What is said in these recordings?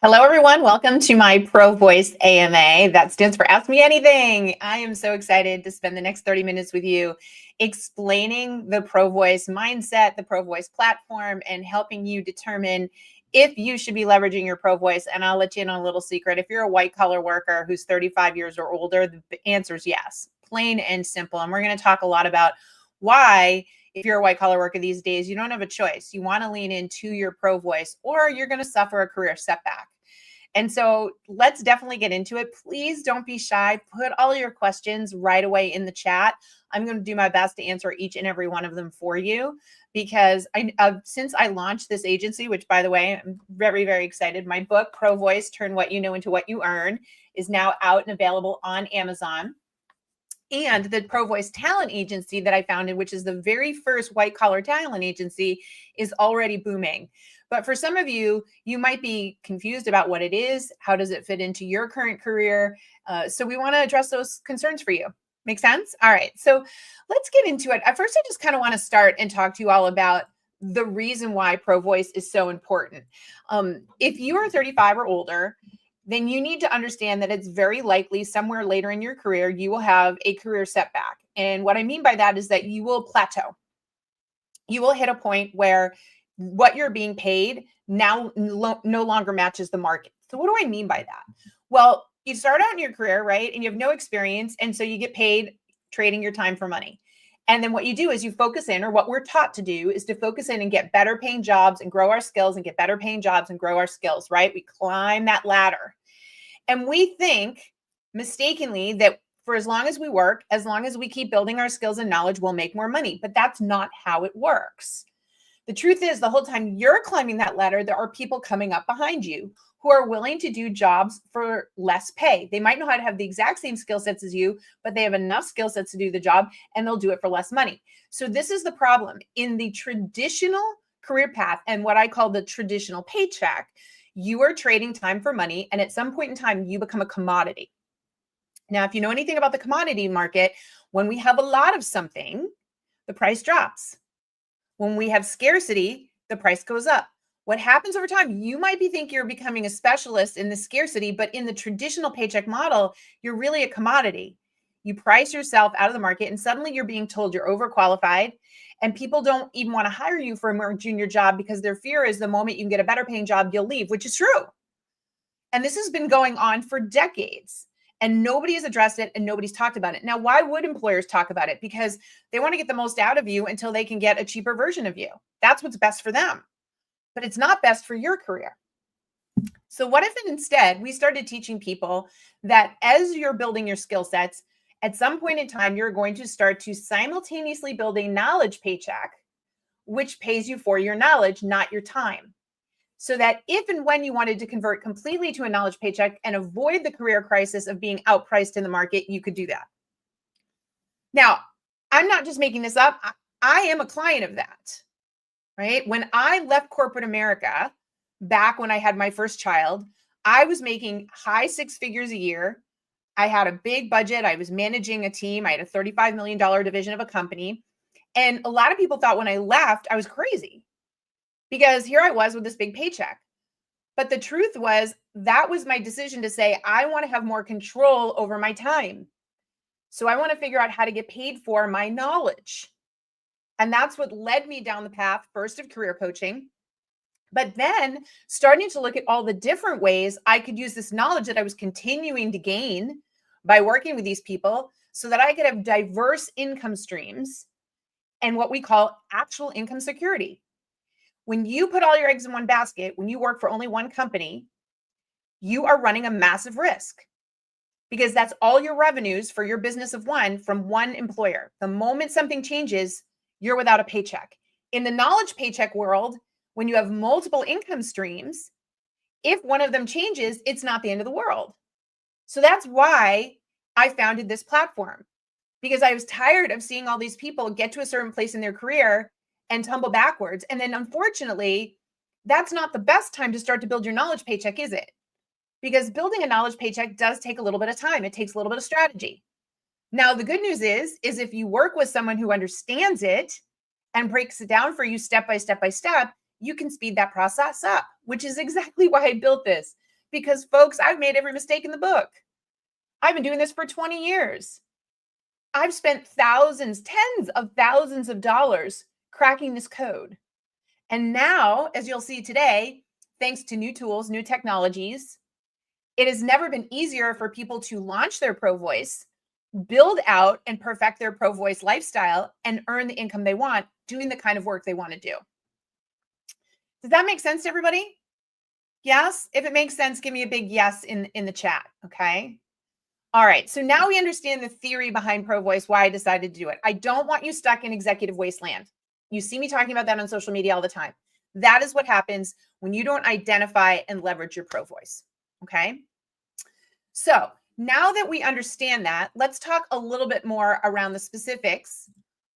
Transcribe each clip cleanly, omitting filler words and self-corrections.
Hello, everyone. Welcome to my Pro Voice AMA. That stands for Ask Me Anything. I am so excited to spend the next 30 minutes with you explaining the Pro Voice mindset, the Pro Voice platform, and helping you determine if you should be leveraging your Pro Voice. And I'll let you in on a little secret. If you're a white collar worker who's 35 years or older, the answer is yes, plain and simple. And we're going to talk a lot about why, if you're a white collar worker these days, you don't have a choice. You want to lean into your Pro Voice or you're going to suffer a career setback. And so let's definitely get into it. Please don't be shy. Put all your questions right away in the chat. I'm going to do my best to answer each and every one of them for you because since I launched this agency, which by the way, I'm very, very excited. My book, Pro Voice, Turn What You Know Into What You Earn, is now out and available on Amazon. And the Pro Voice Talent Agency that I founded, which is the very first white collar talent agency, is already booming. But for some of you, you might be confused about what it is. How does it fit into your current career? So we want to address those concerns for you. Make sense? All right. So let's get into it. At first, I just kind of want to start and talk to you all about the reason why Pro Voice is so important. If you are 35 or older, then you need to understand that it's very likely somewhere later in your career, you will have a career setback. And what I mean by that is that you will plateau. You will hit a point where what you're being paid now no longer matches the market. So what do I mean by that? Well, you start out in your career, right? And you have no experience. And so you get paid trading your time for money. And then what you do is you focus in, or what we're taught to do is to focus in and get better paying jobs and grow our skills and get better paying jobs and grow our skills, right? We climb that ladder. And we think mistakenly that for as long as we work, as long as we keep building our skills and knowledge, we'll make more money. But that's not how it works. The truth is, the whole time you're climbing that ladder, there are people coming up behind you who are willing to do jobs for less pay. They might know how to have the exact same skill sets as you, but they have enough skill sets to do the job and they'll do it for less money. So this is the problem. In the traditional career path and what I call the traditional paycheck, you are trading time for money. And at some point in time, you become a commodity. Now, if you know anything about the commodity market, when we have a lot of something, the price drops. When we have scarcity, the price goes up. What happens over time, you might be thinking you're becoming a specialist in the scarcity, but in the traditional paycheck model, you're really a commodity. You price yourself out of the market and suddenly you're being told you're overqualified and people don't even want to hire you for a more junior job because their fear is the moment you can get a better paying job, you'll leave, which is true. And this has been going on for decades. And nobody has addressed it and nobody's talked about it. Now, why would employers talk about it? Because they want to get the most out of you until they can get a cheaper version of you. That's what's best for them. But it's not best for your career. So what if instead we started teaching people that as you're building your skill sets, at some point in time, you're going to start to simultaneously build a knowledge paycheck, which pays you for your knowledge, not your time. So that if and when you wanted to convert completely to a knowledge paycheck and avoid the career crisis of being outpriced in the market, you could do that. Now, I'm not just making this up. I am a client of that, right? When I left corporate America, back when I had my first child, I was making high six figures a year. I had a big budget. I was managing a team. I had a $35 million division of a company. And a lot of people thought when I left, I was crazy. Because here I was with this big paycheck. But the truth was, that was my decision to say, I want to have more control over my time. So I want to figure out how to get paid for my knowledge. And that's what led me down the path, first of career coaching, but then starting to look at all the different ways I could use this knowledge that I was continuing to gain by working with these people so that I could have diverse income streams and what we call actual income security. When you put all your eggs in one basket, when you work for only one company, you are running a massive risk because that's all your revenues for your business of one from one employer. The moment something changes, you're without a paycheck. In the knowledge paycheck world, when you have multiple income streams, if one of them changes, it's not the end of the world. So that's why I founded this platform, because I was tired of seeing all these people get to a certain place in their career and tumble backwards. And then unfortunately, that's not the best time to start to build your knowledge paycheck, is it? Because building a knowledge paycheck does take a little bit of time. It takes a little bit of strategy. Now, the good news is if you work with someone who understands it and breaks it down for you step by step by step, you can speed that process up, which is exactly why I built this. because folks, I've made every mistake in the book. I've been doing this for 20 years. I've spent thousands, tens of thousands of dollars cracking this code. And now, as you'll see today, thanks to new tools, new technologies, it has never been easier for people to launch their Pro Voice, build out and perfect their Pro Voice lifestyle, and earn the income they want doing the kind of work they want to do. Does that make sense to everybody? Yes? If it makes sense, give me a big yes in the chat, okay? All right, so now we understand the theory behind Pro Voice, why I decided to do it. I don't want you stuck in executive wasteland. You see me talking about that on social media all the time. That is what happens when you don't identify and leverage your Pro Voice, okay? So now that we understand that, let's talk a little bit more around the specifics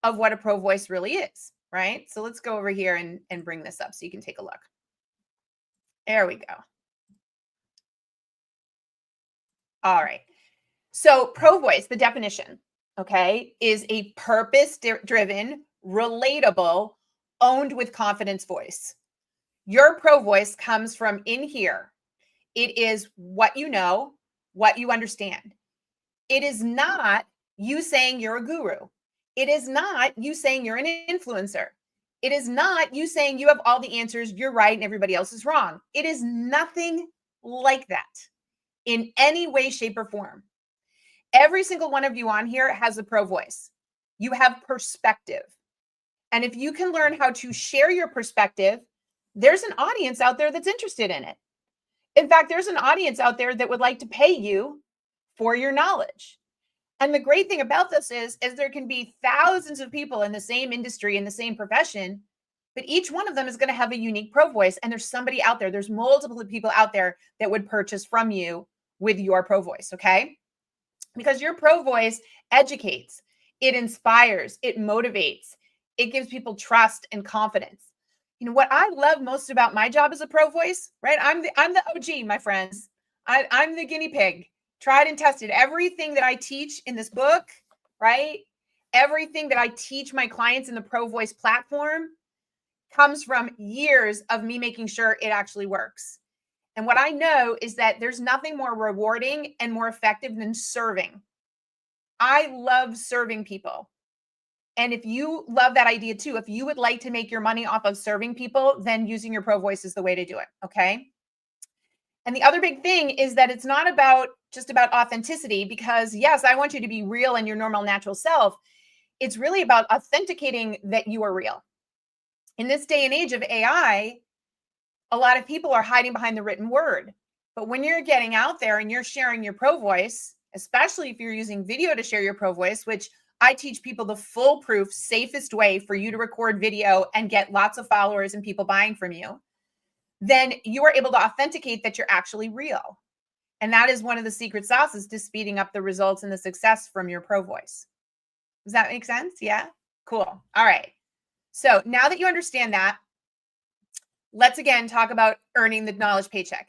of what a Pro Voice really is, right? So let's go over here and bring this up so you can take a look. There we go. All right. So Pro Voice, the definition, okay, is a purpose-driven, relatable, owned with confidence voice. Your Pro Voice comes from in here. It is what you know, what you understand. It is not you saying you're a guru. It is not you saying you're an influencer. It is not you saying you have all the answers, you're right, and everybody else is wrong. It is nothing like that in any way, shape, or form. Every single one of you on here has a Pro Voice. You have perspective. And if you can learn how to share your perspective, there's an audience out there that's interested in it. In fact, there's an audience out there that would like to pay you for your knowledge. And the great thing about this is there can be thousands of people in the same industry, in the same profession, but each one of them is going to have a unique Pro Voice. And there's somebody out there, there's multiple people out there that would purchase from you with your Pro Voice, okay? Because your Pro Voice educates, it inspires, it motivates, it gives people trust and confidence. You know what I love most about my job as a Pro Voice, right? I'm the OG, my friends. I'm the guinea pig, tried and tested. Everything that I teach in this book, right? Everything that I teach my clients in the Pro Voice platform comes from years of me making sure it actually works. And what I know is that there's nothing more rewarding and more effective than serving. I love serving people. And if you love that idea too, if you would like to make your money off of serving people, then using your Pro Voice is the way to do it, okay? And the other big thing is that it's not just about authenticity, because yes, I want you to be real in your normal, natural self. It's really about authenticating that you are real. In this day and age of AI, a lot of people are hiding behind the written word. But when you're getting out there and you're sharing your Pro Voice, especially if you're using video to share your Pro Voice, which I teach people the foolproof, safest way for you to record video and get lots of followers and people buying from you, then you are able to authenticate that you're actually real. And that is one of the secret sauces to speeding up the results and the success from your Pro Voice. Does that make sense? Yeah? Cool. All right. So now that you understand that, let's again talk about earning the knowledge paycheck.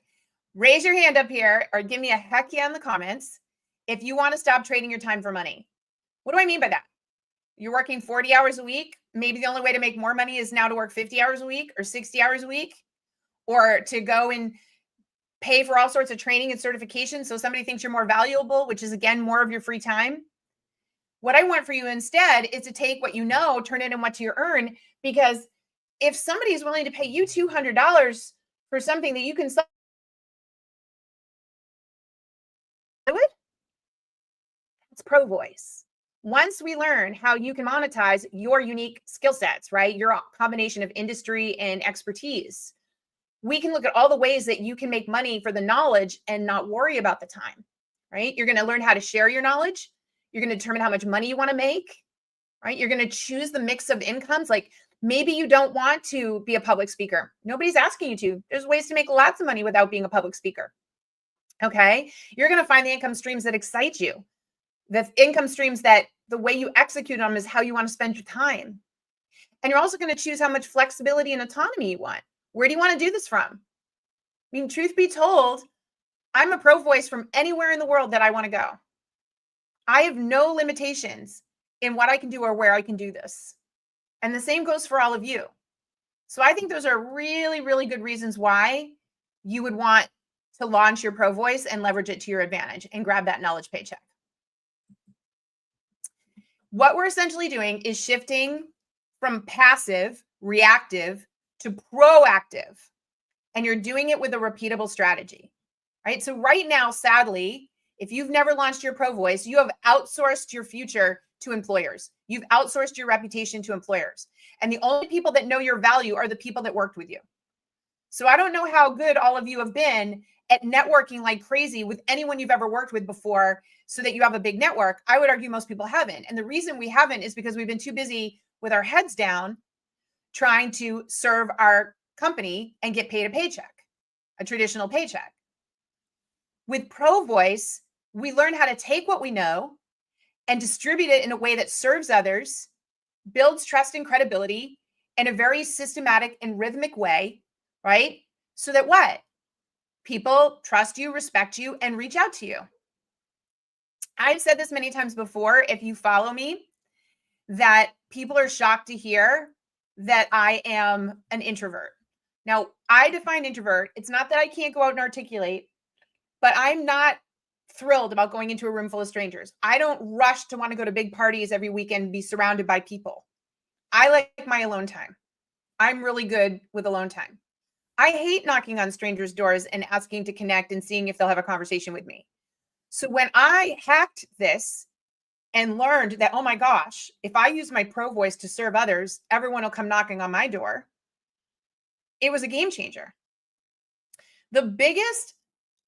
Raise your hand up here or give me a heck yeah in the comments if you want to stop trading your time for money. What do I mean by that? You're working 40 hours a week. Maybe the only way to make more money is now to work 50 hours a week or 60 hours a week, or to go and pay for all sorts of training and certification so somebody thinks you're more valuable, which is, again, more of your free time. What I want for you instead is to take what you know, turn it into what you earn, because if somebody is willing to pay you $200 for something that you can sell, it's Pro Voice. Once we learn how you can monetize your unique skill sets, right? Your combination of industry and expertise, we can look at all the ways that you can make money for the knowledge and not worry about the time, right? You're going to learn how to share your knowledge. You're going to determine how much money you want to make, right? You're going to choose the mix of incomes. Like maybe you don't want to be a public speaker. Nobody's asking you to. There's ways to make lots of money without being a public speaker. Okay. You're going to find the income streams that excite you. The income streams that the way you execute them is how you want to spend your time. And you're also going to choose how much flexibility and autonomy you want. Where do you want to do this from? I mean, truth be told, I'm a Pro Voice from anywhere in the world that I want to go. I have no limitations in what I can do or where I can do this. And the same goes for all of you. So I think those are really, really good reasons why you would want to launch your Pro Voice and leverage it to your advantage and grab that knowledge paycheck. What we're essentially doing is shifting from passive, reactive to proactive. And you're doing it with a repeatable strategy, right? So right now, sadly, if you've never launched your Pro Voice, you have outsourced your future to employers. You've outsourced your reputation to employers. And the only people that know your value are the people that worked with you. So I don't know how good all of you have been at networking like crazy with anyone you've ever worked with before so that you have a big network. I would argue most people haven't. And the reason we haven't is because we've been too busy with our heads down trying to serve our company and get paid a paycheck, a traditional paycheck. With Pro Voice, we learn how to take what we know and distribute it in a way that serves others, builds trust and credibility in a very systematic and rhythmic way, right? So that what? People trust you, respect you, and reach out to you. I've said this many times before, if you follow me, that people are shocked to hear that I am an introvert. Now, I define introvert. It's not that I can't go out and articulate, but I'm not thrilled about going into a room full of strangers. I don't rush to want to go to big parties every weekend and be surrounded by people. I like my alone time. I'm really good with alone time. I hate knocking on strangers' doors and asking to connect and seeing if they'll have a conversation with me. So when I hacked this and learned that, oh my gosh, if I use my Pro Voice to serve others, everyone will come knocking on my door, it was a game changer. The biggest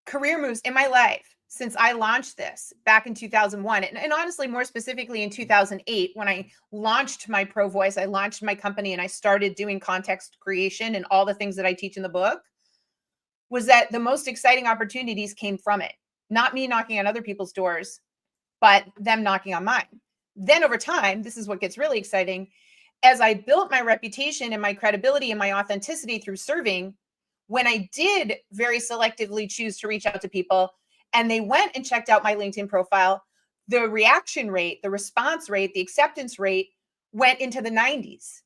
career moves in my life since I launched this back in 2001, and honestly, more specifically in 2008, when I launched my Pro Voice, I launched my company and I started doing context creation and all the things that I teach in the book, was that the most exciting opportunities came from it. Not me knocking on other people's doors, but them knocking on mine. Then over time, this is what gets really exciting. As I built my reputation and my credibility and my authenticity through serving, when I did very selectively choose to reach out to people and they went and checked out my LinkedIn profile, the reaction rate, the response rate, the acceptance rate went into the 90s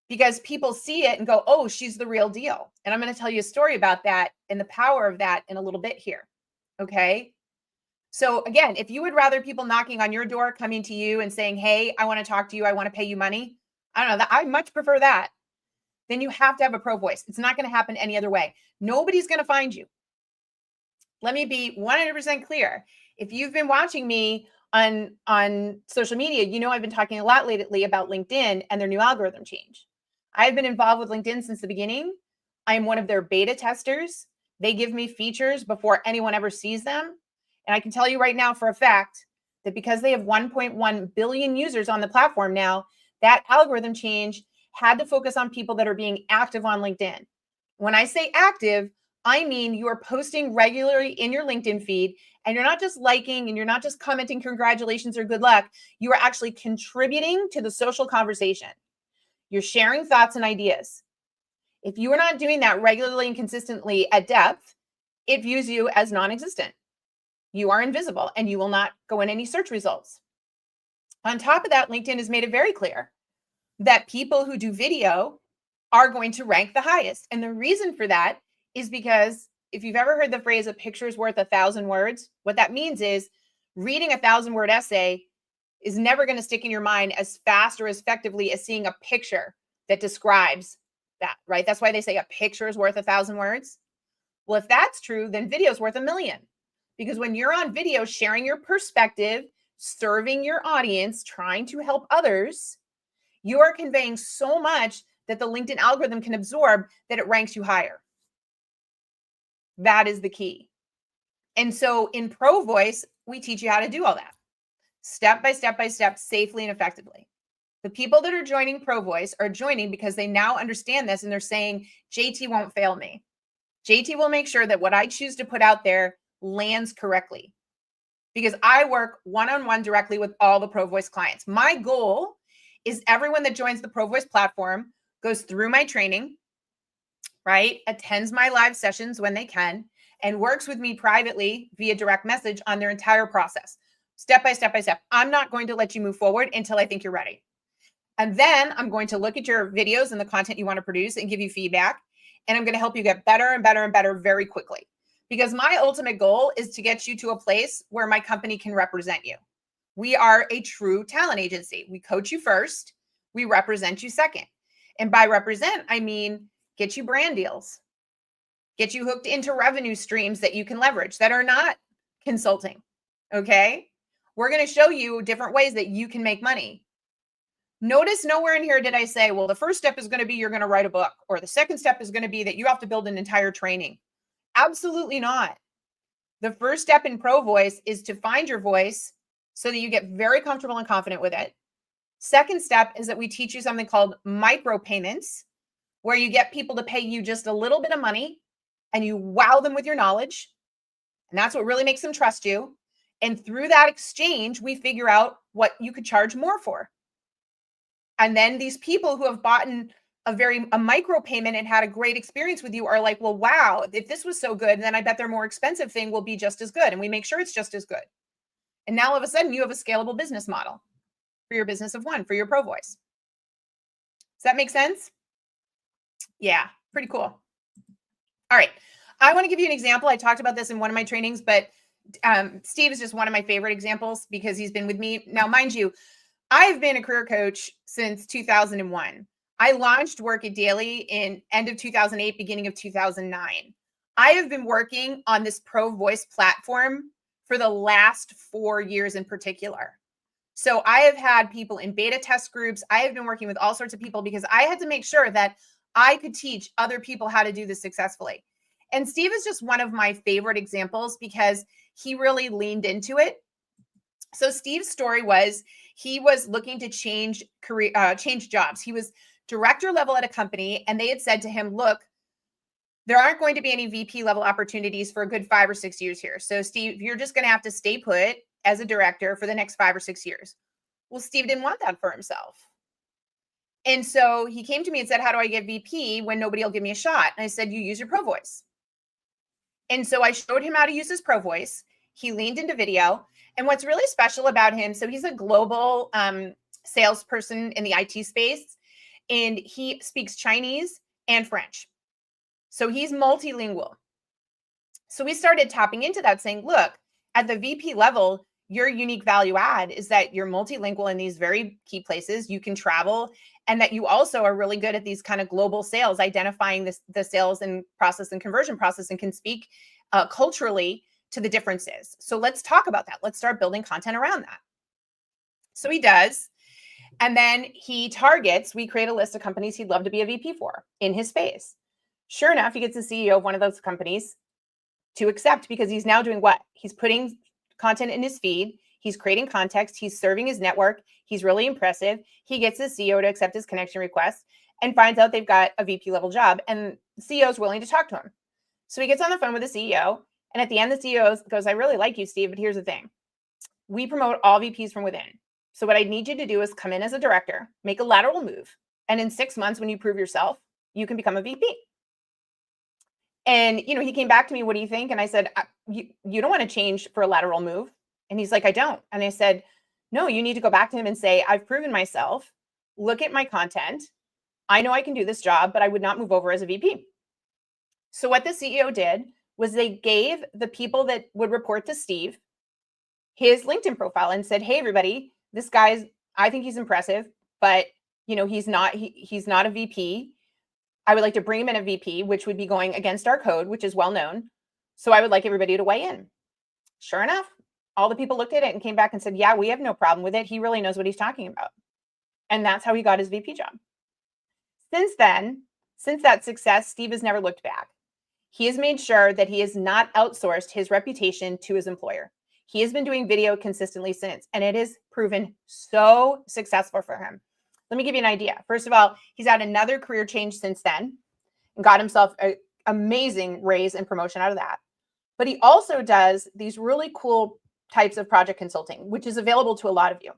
because people see it and go, oh, she's the real deal. And I'm going to tell you a story about that and the power of that in a little bit here. Okay. So again, if you would rather people knocking on your door, coming to you and saying, hey, I want to talk to you, I want to pay you money, I don't know, I much prefer that. Then you have to have a Pro Voice. It's not going to happen any other way. Nobody's going to find you. Let me be 100% clear. If you've been watching me on social media, you know I've been talking a lot lately about LinkedIn and their new algorithm change. I've been involved with LinkedIn since the beginning. I am one of their beta testers. They give me features before anyone ever sees them. And I can tell you right now for a fact that because they have 1.1 billion users on the platform now, that algorithm change had to focus on people that are being active on LinkedIn. When I say active, I mean you are posting regularly in your LinkedIn feed, and you're not just liking and you're not just commenting congratulations or good luck. You are actually contributing to the social conversation. You're sharing thoughts and ideas. If you are not doing that regularly and consistently at depth, it views you as non-existent. You are invisible and you will not go in any search results. On top of that, LinkedIn has made it very clear that people who do video are going to rank the highest. And the reason for that is because if you've ever heard the phrase a picture is worth 1,000 words, what that means is reading a 1,000-word essay is never going to stick in your mind as fast or as effectively as seeing a picture that describes that, right? That's why they say a picture is worth 1,000 words. Well, if that's true, then video is worth 1,000,000. Because when you're on video sharing your perspective, serving your audience, trying to help others, you are conveying so much that the LinkedIn algorithm can absorb that it ranks you higher. That is the key. And so in Pro Voice, we teach you how to do all that step by step by step, safely and effectively. The people that are joining Pro Voice are joining because they now understand this and they're saying, JT won't fail me. JT will make sure that what I choose to put out there lands correctly because I work one-on-one directly with all the Pro Voice clients. My goal is everyone that joins the Pro Voice platform goes through my training, right? Attends my live sessions when they can and works with me privately via direct message on their entire process, step by step by step. I'm not going to let you move forward until I think you're ready. And then I'm going to look at your videos and the content you want to produce and give you feedback. and I'm going to help you get better and better and better very quickly. Because my ultimate goal is to get you to a place where my company can represent you. We are a true talent agency. We coach you first, we represent you second. And by represent, I mean get you brand deals, get you hooked into revenue streams that you can leverage that are not consulting. Okay. We're going to show you different ways that you can make money. Notice nowhere in here did I say, well, the first step is going to be you're going to write a book, or the second step is going to be that you have to build an entire training. Absolutely not. The first step in Pro Voice is to find your voice so that you get very comfortable and confident with it. Second step is that we teach you something called micropayments, where you get people to pay you just a little bit of money and you wow them with your knowledge. And that's what really makes them trust you. And through that exchange, we figure out what you could charge more for. And then these people who have bought a micro payment and had a great experience with you are like, well, wow, if this was so good, then I bet their more expensive thing will be just as good. And we make sure it's just as good. And now all of a sudden you have a scalable business model for your business of one, for your Pro Voice. Does that make sense? Yeah, pretty cool. All right. I want to give you an example. I talked about this in one of my trainings, but Steve is just one of my favorite examples because he's been with me. Now, mind you, I've been a career coach since 2001. I launched Work It Daily in end of 2008, beginning of 2009. I have been working on this Pro Voice platform for the last 4 years in particular. So I have had people in beta test groups. I have been working with all sorts of people because I had to make sure that I could teach other people how to do this successfully. And Steve is just one of my favorite examples because he really leaned into it. So Steve's story was he was looking to change jobs. He was director level at a company, and they had said to him, look, there aren't going to be any VP level opportunities for a good 5 or 6 years here. So Steve, you're just going to have to stay put as a director for the next 5 or 6 years. Well, Steve didn't want that for himself. And so he came to me and said, how do I get VP when nobody will give me a shot? And I said, you use your Pro Voice. And so I showed him how to use his Pro Voice. He leaned into video. And what's really special about him, so he's a global salesperson in the IT space, and he speaks Chinese and French. So he's multilingual. So we started tapping into that saying, look, at the VP level, your unique value add is that you're multilingual in these very key places. You can travel, and that you also are really good at these kind of global sales, identifying the sales and process and conversion process, and can speak culturally to the differences. So let's talk about that. Let's start building content around that. So he does. And then he targets, we create a list of companies he'd love to be a VP for in his space. Sure enough, he gets the CEO of one of those companies to accept, because he's now doing what? He's putting content in his feed. He's creating context. He's serving his network. He's really impressive. He gets the CEO to accept his connection request and finds out they've got a VP level job, and the CEO is willing to talk to him. So he gets on the phone with the CEO. And at the end, the CEO goes, I really like you, Steve, but here's the thing. We promote all VPs from within. So what I need you to do is come in as a director, make a lateral move. And in 6 months, when you prove yourself, you can become a VP. And, he came back to me, what do you think? And I said, you don't want to change for a lateral move. And he's like, I don't. And I said, no, you need to go back to him and say, I've proven myself. Look at my content. I know I can do this job, but I would not move over as a VP. So what the CEO did was they gave the people that would report to Steve his LinkedIn profile and said, hey, everybody, this guy's, I think he's impressive, but he's not a VP. I would like to bring him in a VP, which would be going against our code, which is well known. So I would like everybody to weigh in. Sure enough, all the people looked at it and came back and said, yeah, we have no problem with it. He really knows what he's talking about. And that's how he got his VP job. Since then, since that success, Steve has never looked back. He has made sure that he has not outsourced his reputation to his employer. He has been doing video consistently since, and it has proven so successful for him. Let me give you an idea. First of all, he's had another career change since then and got himself an amazing raise and promotion out of that. But he also does these really cool types of project consulting, which is available to a lot of you.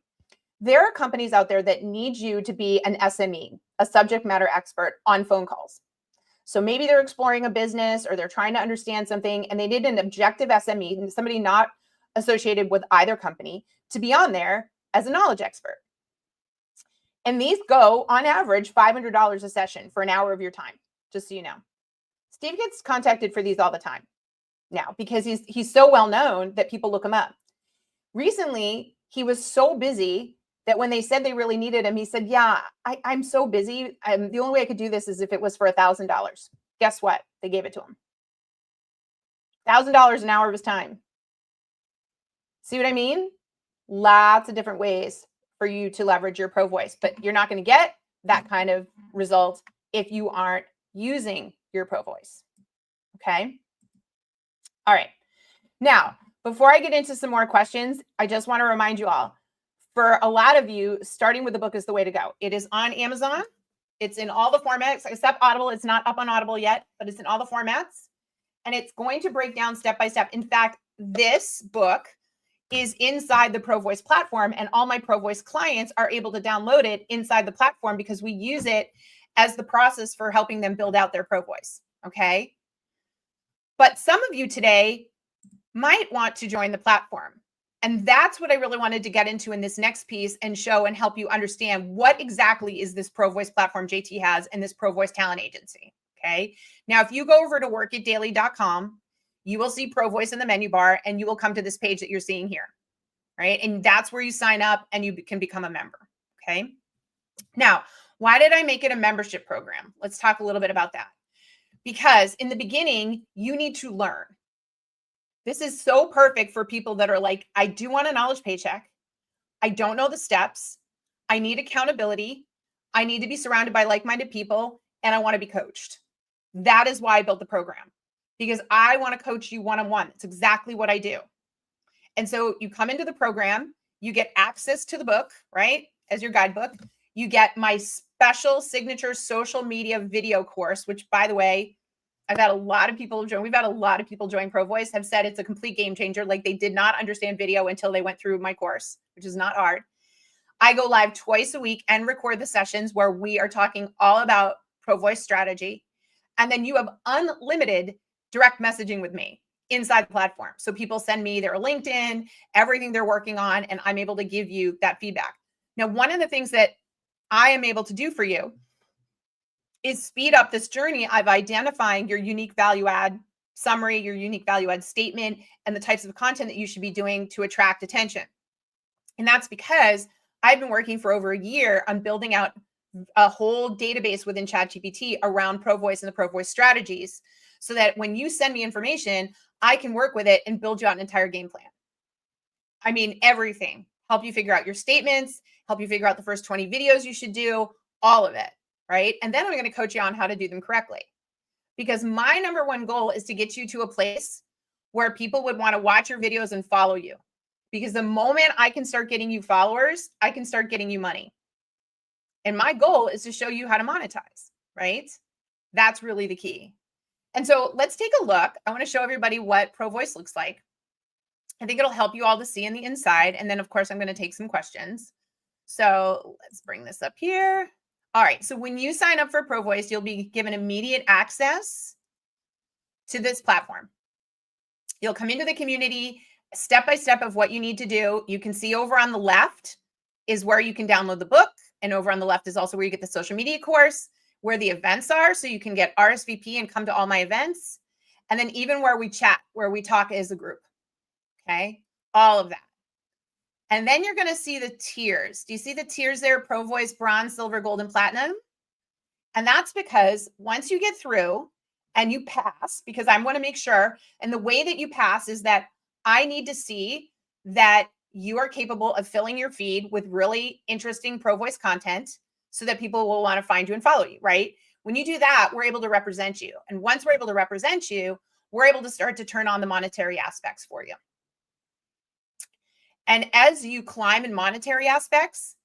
There are companies out there that need you to be an SME, a subject matter expert on phone calls. So maybe they're exploring a business or they're trying to understand something and they need an objective SME, somebody not associated with either company, to be on there as a knowledge expert. And these go on average $500 a session for an hour of your time, just so you know. Steve gets contacted for these all the time now because he's so well known that people look him up. Recently, he was so busy that when they said they really needed him, he said, yeah, I'm so busy. The only way I could do this is if it was for $1,000. Guess what? They gave it to him. $1,000 an hour of his time. See what I mean? Lots of different ways for you to leverage your Pro Voice, but you're not going to get that kind of result if you aren't using your Pro Voice. Okay. All right. Now, before I get into some more questions, I just want to remind you all, for a lot of you, starting with the book is the way to go. It is on Amazon. It's in all the formats except Audible. It's not up on Audible yet, but it's in all the formats. And it's going to break down step by step. In fact, this book is inside the Pro Voice platform, and all my Pro Voice clients are able to download it inside the platform because we use it as the process for helping them build out their Pro Voice. Okay. But some of you today might want to join the platform. And that's what I really wanted to get into in this next piece and show and help you understand what exactly is this Pro Voice platform JT has and this Pro Voice talent agency. Okay. Now, if you go over to workitdaily.com, you will see Pro Voice in the menu bar and you will come to this page that you're seeing here. Right. And that's where you sign up and you can become a member. Okay. Now, why did I make it a membership program? Let's talk a little bit about that. Because in the beginning, you need to learn. This is so perfect for people that are like, I do want a knowledge paycheck. I don't know the steps. I need accountability. I need to be surrounded by like-minded people, and I want to be coached. That is why I built the program, because I want to coach you one-on-one. It's exactly what I do. And so you come into the program, you get access to the book, right? As your guidebook. You get my special signature social media video course, which, by the way, I've had a lot of people join. We've had a lot of people join Pro Voice, have said it's a complete game changer. Like they did not understand video until they went through my course, which is not hard. I go live twice a week and record the sessions where we are talking all about Pro Voice strategy. And then you have unlimited direct messaging with me inside the platform. So people send me their LinkedIn, everything they're working on, and I'm able to give you that feedback. Now, one of the things that I am able to do for you is speed up this journey of identifying your unique value add summary, your unique value add statement, and the types of content that you should be doing to attract attention. And that's because I've been working for over a year on building out a whole database within ChatGPT around Pro Voice and the Pro Voice strategies, so that when you send me information, I can work with it and build you out an entire game plan. I mean, everything. Help you figure out your statements, help you figure out the first 20 videos you should do, all of it, right? And then I'm going to coach you on how to do them correctly. Because my number one goal is to get you to a place where people would want to watch your videos and follow you. Because the moment I can start getting you followers, I can start getting you money. And my goal is to show you how to monetize, right? That's really the key. And so let's take a look. I want to show everybody what Pro Voice looks like. I think it'll help you all to see in the inside. And then, of course, I'm going to take some questions. So let's bring this up here. All right. So when you sign up for Pro Voice, you'll be given immediate access to this platform. You'll come into the community step by step of what you need to do. You can see over on the left is where you can download the book. And over on the left is also where you get the social media course, where the events are. So you can get RSVP and come to all my events. And then even where we chat, where we talk as a group. Okay, all of that. And then you're going to see the tiers. Do you see the tiers there? Pro Voice, Bronze, Silver, Gold, and Platinum. And that's because once you get through and you pass, because I want to make sure, and the way that you pass is that I need to see that you are capable of filling your feed with really interesting Pro Voice content so that people will want to find you and follow you, right? When you do that, we're able to represent you. And once we're able to represent you, we're able to start to turn on the monetary aspects for you. And as you climb in monetary aspects,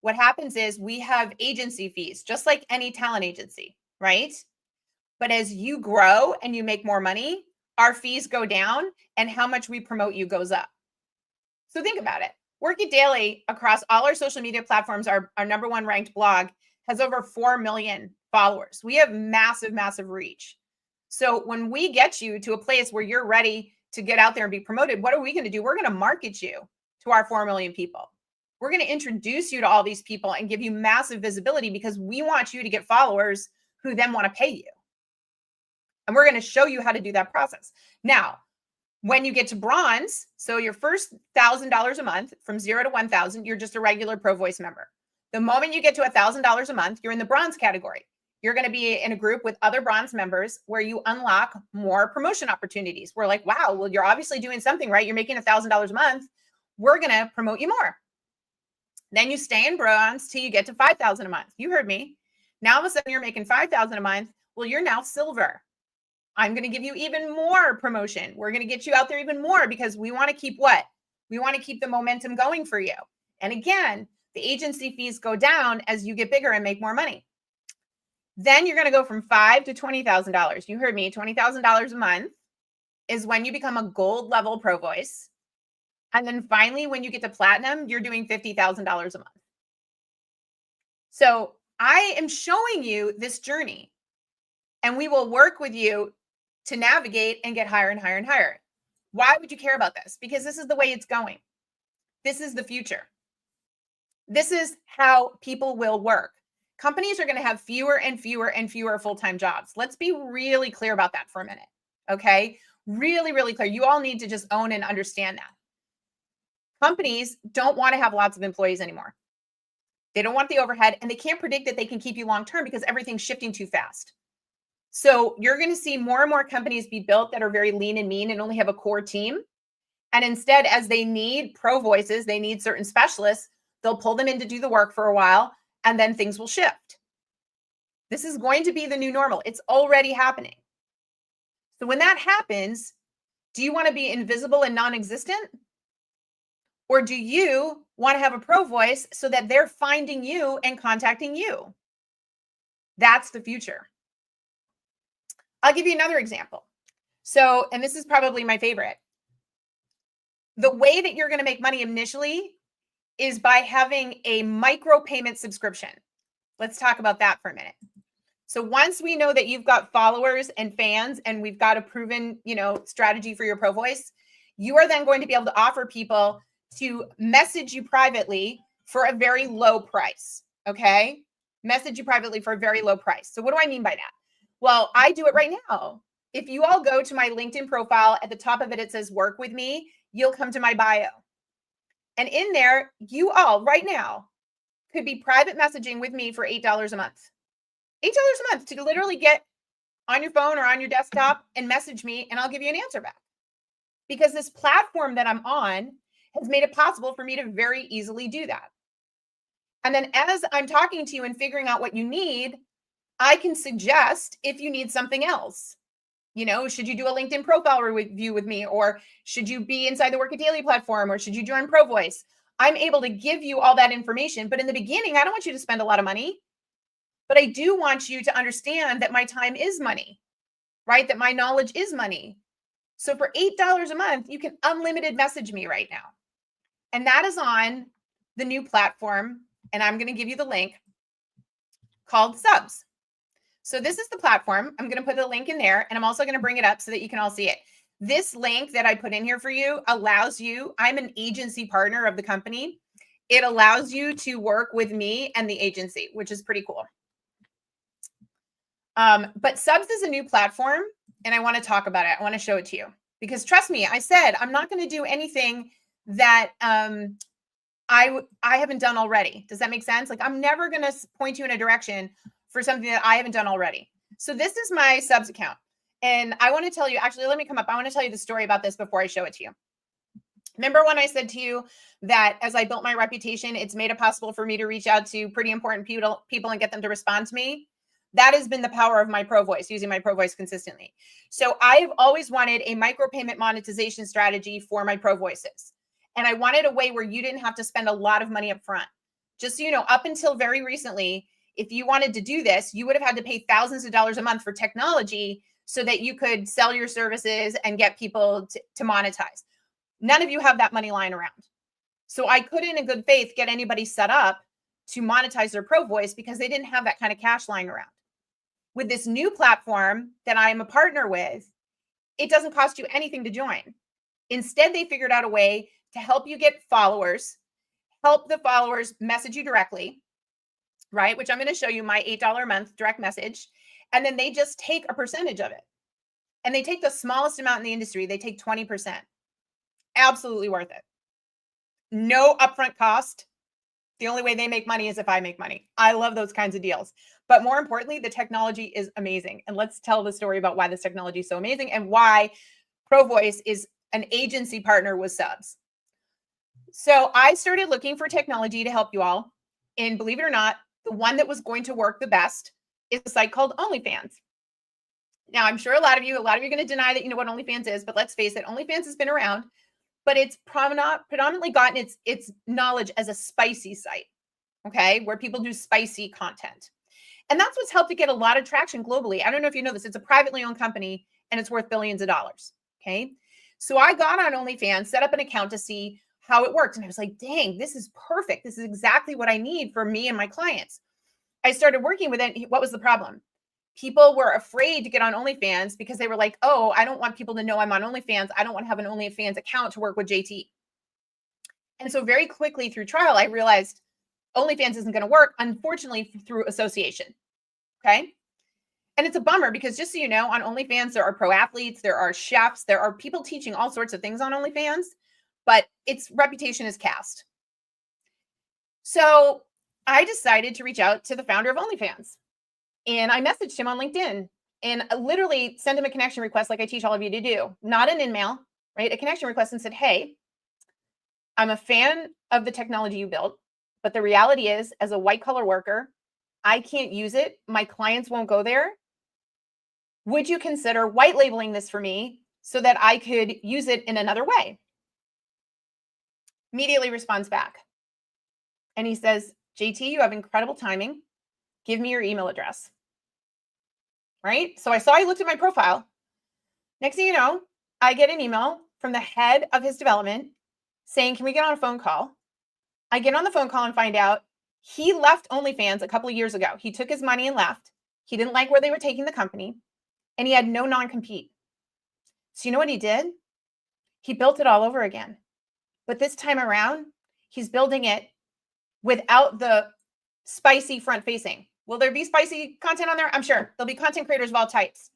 what happens is we have agency fees, just like any talent agency, right? But as you grow and you make more money, our fees go down and how much we promote you goes up. So think about it. Work It Daily across all our social media platforms, our number one ranked blog has over 4 million followers. We have massive, massive reach. So when we get you to a place where you're ready to get out there and be promoted, what are we going to do? We're going to market you to our 4 million people. We're going to introduce you to all these people and give you massive visibility because we want you to get followers who then want to pay you. And we're going to show you how to do that process. Now, when you get to bronze, so your first $1,000 a month from 0 to 1,000, you're just a regular ProVoice member. The moment you get to $1,000 a month, you're in the bronze category. You're going to be in a group with other bronze members where you unlock more promotion opportunities. We're like, wow, well, you're obviously doing something right. You're making $1,000 a month. We're going to promote you more. Then you stay in bronze till you get to 5,000 a month. You heard me. Now all of a sudden you're making 5,000 a month. Well, you're now silver. I'm going to give you even more promotion. We're going to get you out there even more because we want to keep what? We want to keep the momentum going for you. And again, the agency fees go down as you get bigger and make more money. Then you're going to go from $5,000 to $20,000. You heard me, $20,000 a month is when you become a gold level ProVoice. And then finally, when you get to platinum, you're doing $50,000 a month. So I am showing you this journey, and we will work with you to navigate and get higher and higher and higher. Why would you care about this? Because this is the way it's going. This is the future. This is how people will work. Companies are going to have fewer and fewer and fewer full-time jobs. Let's be really clear about that for a minute. Okay? Really, really clear. You all need to just own and understand that. Companies don't want to have lots of employees anymore. They don't want the overhead, and they can't predict that they can keep you long-term because everything's shifting too fast. So you're going to see more and more companies be built that are very lean and mean and only have a core team. And instead, as they need ProVoices, they need certain specialists, they'll pull them in to do the work for a while, and then things will shift. This is going to be the new normal. It's already happening. So when that happens, do you want to be invisible and non-existent? Or do you want to have a ProVoice so that they're finding you and contacting you? That's the future. I'll give you another example. So, and this is probably my favorite. The way that you're going to make money initially is by having a micropayment subscription. Let's talk about that for a minute. So once we know that you've got followers and fans and we've got a proven, strategy for your ProVoice, you are then going to be able to offer people to message you privately for a very low price. Okay? Message you privately for a very low price. So what do I mean by that? Well, I do it right now. If you all go to my LinkedIn profile, at the top of it, it says work with me. You'll come to my bio. And in there, you all right now could be private messaging with me for $8 a month. $8 a month to literally get on your phone or on your desktop and message me, and I'll give you an answer back. Because this platform that I'm on has made it possible for me to very easily do that. And then as I'm talking to you and figuring out what you need, I can suggest if you need something else. Should you do a LinkedIn profile review with me? Or should you be inside the Work It Daily platform? Or should you join ProVoice? I'm able to give you all that information. But in the beginning, I don't want you to spend a lot of money. But I do want you to understand that my time is money, right? That my knowledge is money. So for $8 a month, you can unlimited message me right now. And that is on the new platform. And I'm going to give you the link called Subs. So this is the platform. I'm going to put the link in there, and I'm also going to bring it up so that you can all see it. This link that I put in here for you allows you, I'm an agency partner of the company. It allows you to work with me and the agency, which is pretty cool. But Subs is a new platform, and I want to talk about it. I want to show it to you because trust me, I said, I'm not going to do anything that I haven't done already. Does that make sense? Like I'm never going to point you in a direction for something that I haven't done already. So this is my Subs account. And I want to tell you, actually, let me come up. I want to tell you the story about this before I show it to you. Remember when I said to you that as I built my reputation, it's made it possible for me to reach out to pretty important people and get them to respond to me? That has been the power of my ProVoice, using my ProVoice consistently. So I have always wanted a micropayment monetization strategy for my ProVoices. And I wanted a way where you didn't have to spend a lot of money up front. Just so you know, up until very recently, if you wanted to do this, you would have had to pay thousands of dollars a month for technology so that you could sell your services and get people to monetize. None of you have that money lying around. So I couldn't in good faith get anybody set up to monetize their ProVoice because they didn't have that kind of cash lying around. With this new platform that I am a partner with, it doesn't cost you anything to join. Instead, they figured out a way to help you get followers, help the followers message you directly, right? Which I'm going to show you my $8 a month direct message. And then they just take a percentage of it. and they take the smallest amount in the industry. They take 20%. Absolutely worth it. No upfront cost. The only way they make money is if I make money. I love those kinds of deals. But more importantly, the technology is amazing. And let's tell the story about why this technology is so amazing and why ProVoice is an agency partner with subs. So I started looking for technology to help you all. And believe it or not, the one that was going to work the best is a site called OnlyFans. Now, I'm sure a lot of you are going to deny that you know what OnlyFans is, but let's face it, OnlyFans has been around, but it's predominantly gotten its knowledge as a spicy site, okay, where people do spicy content. And that's what's helped to get a lot of traction globally. I don't know if you know this, it's a privately owned company and it's worth billions of dollars, okay? So I got on OnlyFans, set up an account to see how it worked. And I was like, dang, this is perfect. This is exactly what I need for me and my clients. I started working with it. What was the problem? People were afraid to get on OnlyFans because they were like, oh, I don't want people to know I'm on OnlyFans. I don't want to have an OnlyFans account to work with JT. And so very quickly through trial, I realized OnlyFans isn't going to work, unfortunately, through association. Okay. And it's a bummer because just so you know, on OnlyFans, there are pro athletes, there are chefs, there are people teaching all sorts of things on OnlyFans, but its reputation is cast. So I decided to reach out to the founder of OnlyFans. And I messaged him on LinkedIn and literally sent him a connection request like I teach all of you to do. Not an in-mail, right? A connection request and said, hey, I'm a fan of the technology you built, but the reality is, as a white collar worker, I can't use it. My clients won't go there. Would you consider white labeling this for me so that I could use it in another way? Immediately responds back. And he says, JT, you have incredible timing. Give me your email address. Right? So I saw he looked at my profile. Next thing you know, I get an email from the head of his development saying, can we get on a phone call? I get on the phone call and find out he left OnlyFans a couple of years ago. He took his money and left. He didn't like where they were taking the company, and he had no non-compete. So you know what he did? He built it all over again. But this time around, he's building it without the spicy front facing. Will there be spicy content on there? I'm sure. There'll be content creators of all types.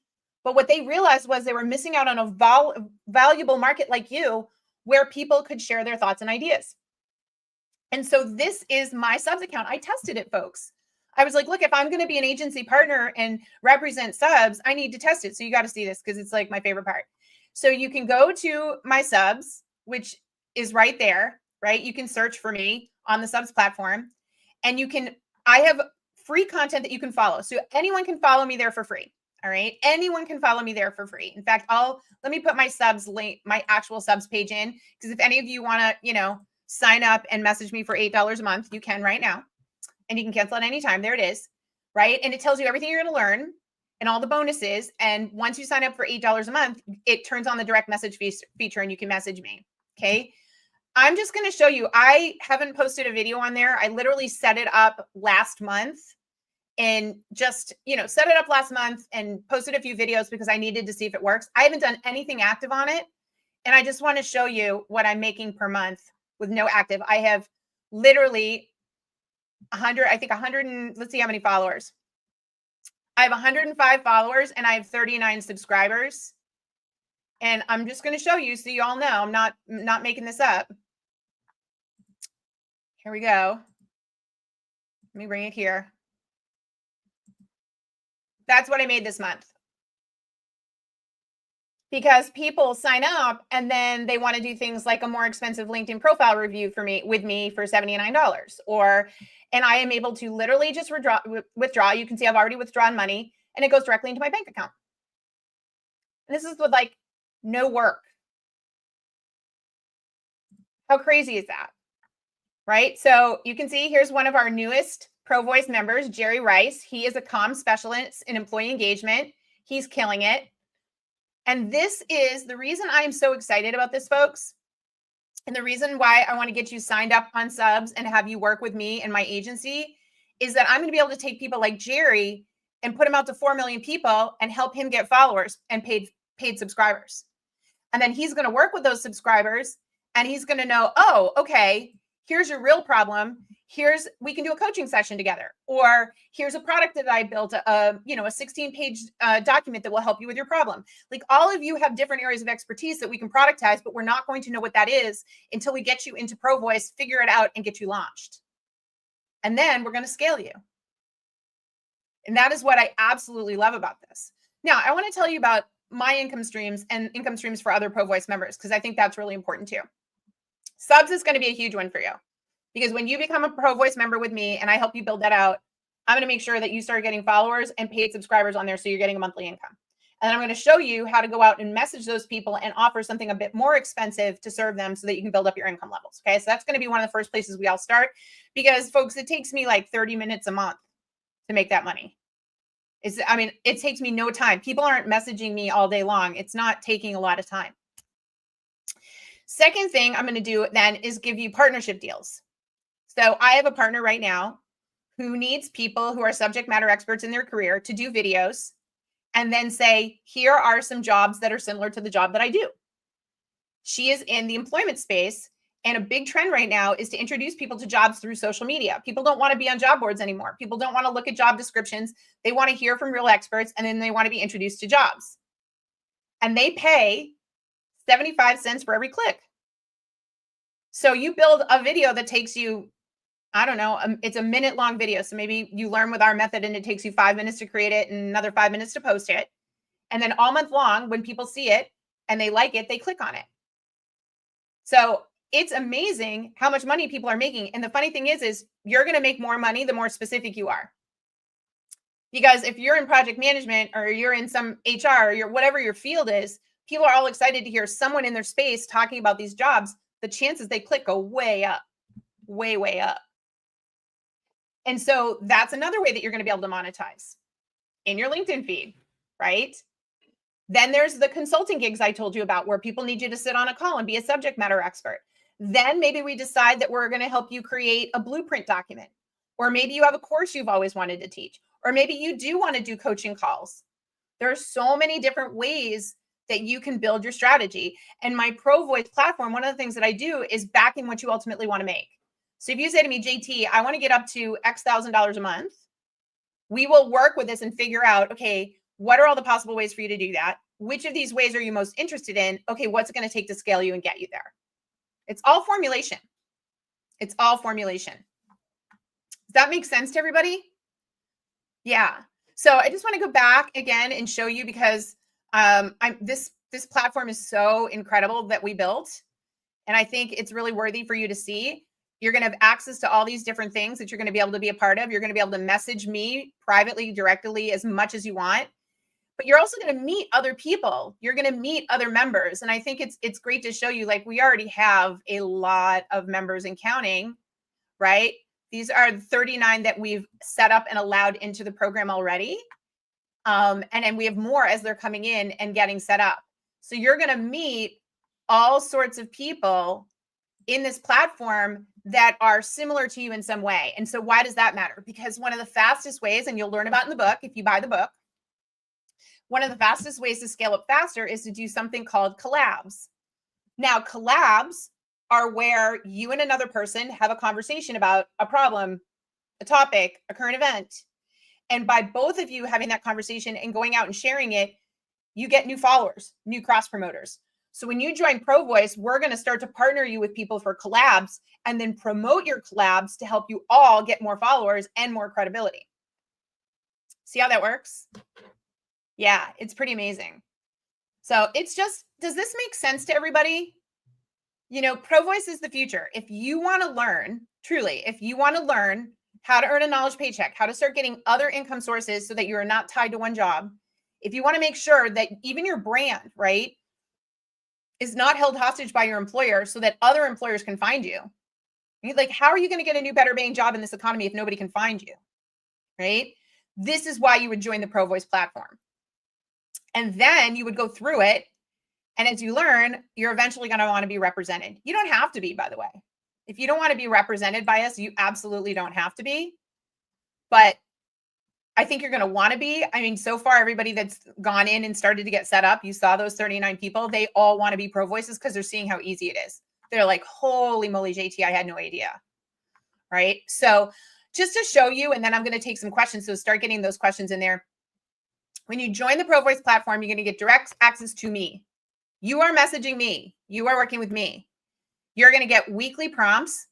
But what they realized was they were missing out on a valuable market like you where people could share their thoughts and ideas. And so this is my subs account. I tested it, folks. I was like, look, if I'm going to be an agency partner and represent subs, I need to test it. So you got to see this because it's like my favorite part. So you can go to my subs, which is right there, right? You can search for me on the subs platform and I have free content that you can follow. So anyone can follow me there for free. All right. Anyone can follow me there for free. In fact, let me put my subs link, my actual subs page in, because if any of you want to, sign up and message me for $8 a month, you can right now. And you can cancel at any time. There it is. Right. And it tells you everything you're going to learn and all the bonuses. And once you sign up for $8 a month, it turns on the direct message feature and you can message me. Okay. I'm just going to show you. I haven't posted a video on there. I literally set it up last month and just, set it up last month and posted a few videos because I needed to see if it works. I haven't done anything active on it. And I just want to show you what I'm making per month with no active. I have literally 100, I think 100 and let's see how many followers. I have 105 followers and I have 39 subscribers. And I'm just going to show you so you all know I'm not making this up. Here we go. Let me bring it here. That's what I made this month. Because people sign up and then they want to do things like a more expensive LinkedIn profile review with me for $79, and I am able to literally just withdraw. You can see I've already withdrawn money and it goes directly into my bank account. And this is with like no work. How crazy is that? Right? So you can see here's one of our newest ProVoice members, Jerry Rice. He is a comm specialist in employee engagement. He's killing it. And this is the reason I am so excited about this, folks. And the reason why I want to get you signed up on subs and have you work with me and my agency is that I'm going to be able to take people like Jerry and put him out to 4 million people and help him get followers and paid subscribers. And then he's going to work with those subscribers and he's going to know, oh, okay, Here's your real problem. We can do a coaching session together. Or here's a product that I built, a 16-page document that will help you with your problem. Like, all of you have different areas of expertise that we can productize, but we're not going to know what that is until we get you into ProVoice, figure it out, and get you launched. And then we're going to scale you. And that is what I absolutely love about this. Now, I want to tell you about my income streams and income streams for other ProVoice members, because I think that's really important too. Subs is going to be a huge one for you, because when you become a ProVoice member with me and I help you build that out, I'm going to make sure that you start getting followers and paid subscribers on there, so you're getting a monthly income. And I'm going to show you how to go out and message those people and offer something a bit more expensive to serve them so that you can build up your income levels. Okay, so that's going to be one of the first places we all start, because folks, it takes me like 30 minutes a month to make that money. It takes me no time. People aren't messaging me all day long. It's not taking a lot of time. Second thing I'm going to do then is give you partnership deals. So I have a partner right now who needs people who are subject matter experts in their career to do videos and then say, here are some jobs that are similar to the job that I do. She is in the employment space. And a big trend right now is to introduce people to jobs through social media. People don't want to be on job boards anymore. People don't want to look at job descriptions. They want to hear from real experts, and then they want to be introduced to jobs. And they pay 75 cents for every click. So you build a video that takes you, I don't know, it's a minute-long video. So maybe you learn with our method and it takes you 5 minutes to create it and another 5 minutes to post it. And then all month long, when people see it and they like it, they click on it. So it's amazing how much money people are making. And the funny thing is you're going to make more money the more specific you are. Because if you're in project management or you're in some HR or whatever your field is, people are all excited to hear someone in their space talking about these jobs. The chances they click go way up, way, way up. And so that's another way that you're going to be able to monetize in your LinkedIn feed, right? Then there's the consulting gigs I told you about, where people need you to sit on a call and be a subject matter expert. Then maybe we decide that we're going to help you create a blueprint document, or maybe you have a course you've always wanted to teach, or maybe you do want to do coaching calls. There are so many different ways that you can build your strategy. And my ProVoice platform, one of the things that I do is backing what you ultimately want to make. So if you say to me, JT, I want to get up to X $1,000 a month, we will work with this and figure out, okay, what are all the possible ways for you to do that? Which of these ways are you most interested in? Okay, what's it going to take to scale you and get you there? It's all formulation. It's all formulation. Does that make sense to everybody? Yeah. So I just want to go back again and show you, because this platform is so incredible that we built. And I think it's really worthy for you to see. You're going to have access to all these different things that you're going to be able to be a part of. You're going to be able to message me privately, directly, as much as you want. But you're also going to meet other people. You're going to meet other members. And I think it's great to show you, like, we already have a lot of members and counting, right? These are the 39 that we've set up and allowed into the program already. And then we have more as they're coming in and getting set up. So you're going to meet all sorts of people in this platform that are similar to you in some way. And so why does that matter? Because one of the fastest ways, and you'll learn about in the book if you buy the book, one of the fastest ways to scale up faster is to do something called collabs. Now, collabs are where you and another person have a conversation about a problem, a topic, a current event. And by both of you having that conversation and going out and sharing it, you get new followers, new cross promoters. So when you join ProVoice, we're going to start to partner you with people for collabs and then promote your collabs to help you all get more followers and more credibility. See how that works? Yeah, it's pretty amazing. So it's just, does this make sense to everybody? You know, ProVoice is the future. If you want to learn, truly, if you want to learn how to earn a knowledge paycheck, how to start getting other income sources so that you are not tied to one job, if you want to make sure that even your brand, right, is not held hostage by your employer so that other employers can find you. Like, how are you going to get a new, better paying job in this economy if nobody can find you, right? This is why you would join the ProVoice platform. And then you would go through it. And as you learn, you're eventually going to want to be represented. You don't have to be, by the way. If you don't want to be represented by us, you absolutely don't have to be. But I think you're going to want to be. I mean, so far, everybody that's gone in and started to get set up, you saw those 39 people, they all want to be ProVoices because they're seeing how easy it is. they're like, holy moly, JT, I had no idea. Right? So just to show you, and then I'm going to take some questions. So start getting those questions in there. When you join the Pro Voice platform, you're going to get direct access to me. You are messaging me. You are working with me. You're going to get weekly prompts.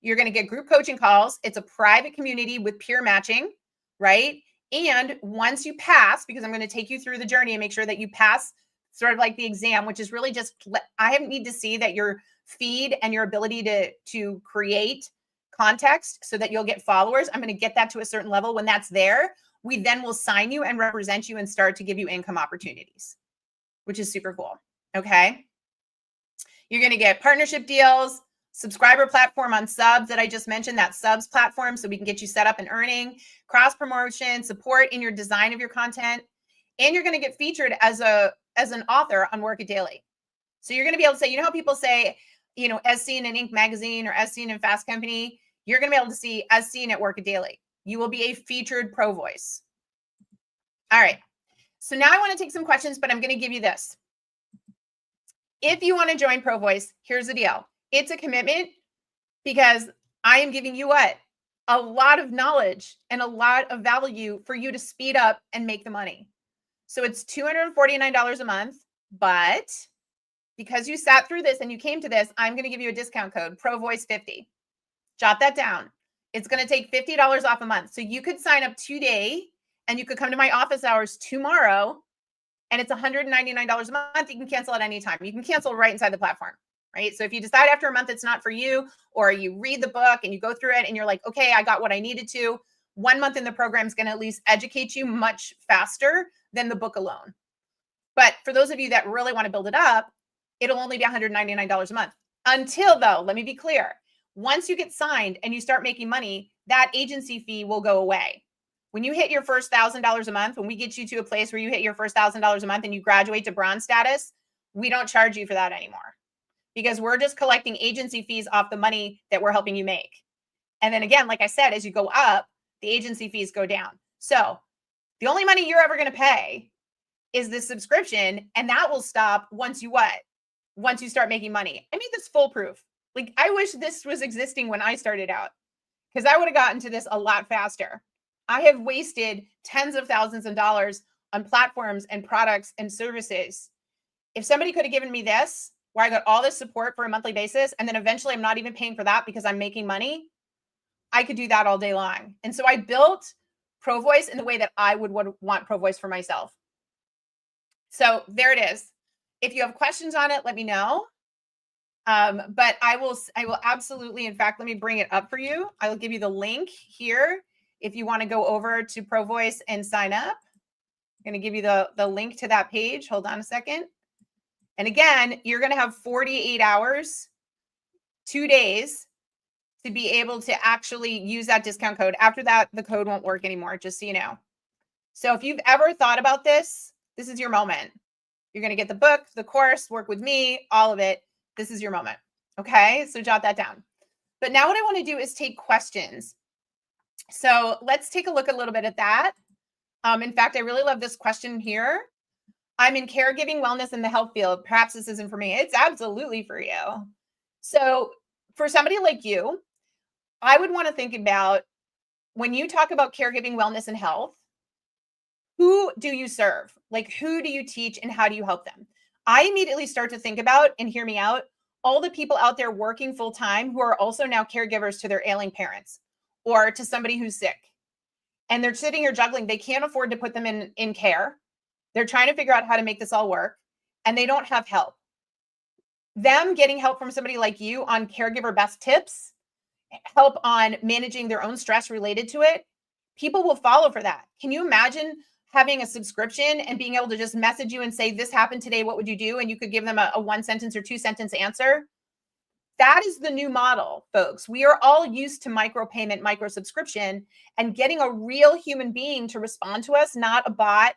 You're going to get group coaching calls. It's a private community with peer matching, right? And once you pass, because I'm going to take you through the journey and make sure that you pass sort of like the exam, which is really just, I need to see that your feed and your ability to create context so that you'll get followers. I'm going to get that to a certain level. When that's there, we then will sign you and represent you and start to give you income opportunities, which is super cool. Okay. You're going to get partnership deals, subscriber platform on subs that I just mentioned, that subs platform, so we can get you set up and earning, cross promotion, support in your design of your content, and you're going to get featured as an author on Work It Daily. So you're going to be able to say, you know how people say, you know, as seen in Inc. magazine or as seen in Fast Company, you're going to be able to see as seen at Work It Daily. You will be a featured pro voice. All right. So now I want to take some questions, but I'm going to give you this. If you want to join Pro Voice, here's the deal. It's a commitment because I am giving you what? A lot of knowledge and a lot of value for you to speed up and make the money. So it's $249 a month, but because you sat through this and you came to this, I'm going to give you a discount code, ProVoice50. Jot that down. It's going to take $50 off a month. So you could sign up today and you could come to my office hours tomorrow, and it's $199 a month. You can cancel at any time. You can cancel right inside the platform, right? So if you decide after a month it's not for you, or you read the book and you go through it and you're like, okay, I got what I needed to, 1 month in the program is going to at least educate you much faster than the book alone. But for those of you that really want to build it up, it'll only be $199 a month. Until, though, let me be clear, once you get signed and you start making money, that agency fee will go away. When you hit your first $1,000 a month, when we get you to a place where you hit your first $1,000 a month and you graduate to bronze status, we don't charge you for that anymore, because we're just collecting agency fees off the money that we're helping you make. And then again, like I said, as you go up, the agency fees go down. So the only money you're ever going to pay is this subscription, and that will stop once you what? Once you start making money. I made this foolproof. Like, I wish this was existing when I started out, because I would have gotten to this a lot faster. I have wasted tens of thousands of dollars on platforms and products and services. If somebody could have given me this, where I got all this support for a monthly basis, and then eventually I'm not even paying for that because I'm making money, I could do that all day long. And so I built Pro Voice in the way that I would want Pro Voice for myself. So there it is. If you have questions on it, let me know. But I will absolutely, in fact, let me bring it up for you. I will give you the link here if you want to go over to Pro Voice and sign up. I'm going to give you the link to that page. Hold on a second. And again, you're going to have 48 hours, 2 days, to be able to actually use that discount code. After that, the code won't work anymore, just so you know. So if you've ever thought about this, this is your moment. You're going to get the book, the course, work with me, all of it. This is your moment. Okay, so jot that down. But now what I want to do is take questions. So let's take a look a little bit at that. In fact, I really love this question here. I'm in caregiving, wellness, and the health field. Perhaps this isn't for me. It's absolutely for you. So for somebody like you, I would want to think about, when you talk about caregiving, wellness, and health, who do you serve? Like, who do you teach and how do you help them? I immediately start to think about, and hear me out, all the people out there working full time who are also now caregivers to their ailing parents or to somebody who's sick. And they're sitting here juggling. They can't afford to put them in care. They're trying to figure out how to make this all work, and they don't have help. Them getting help from somebody like you on caregiver best tips, help on managing their own stress related to it, people will follow for that. Can you imagine having a subscription and being able to just message you and say, this happened today, what would you do? And you could give them a 1 sentence or 2 sentence answer. That is the new model, folks. We are all used to micropayment, micro subscription, and getting a real human being to respond to us, not a bot,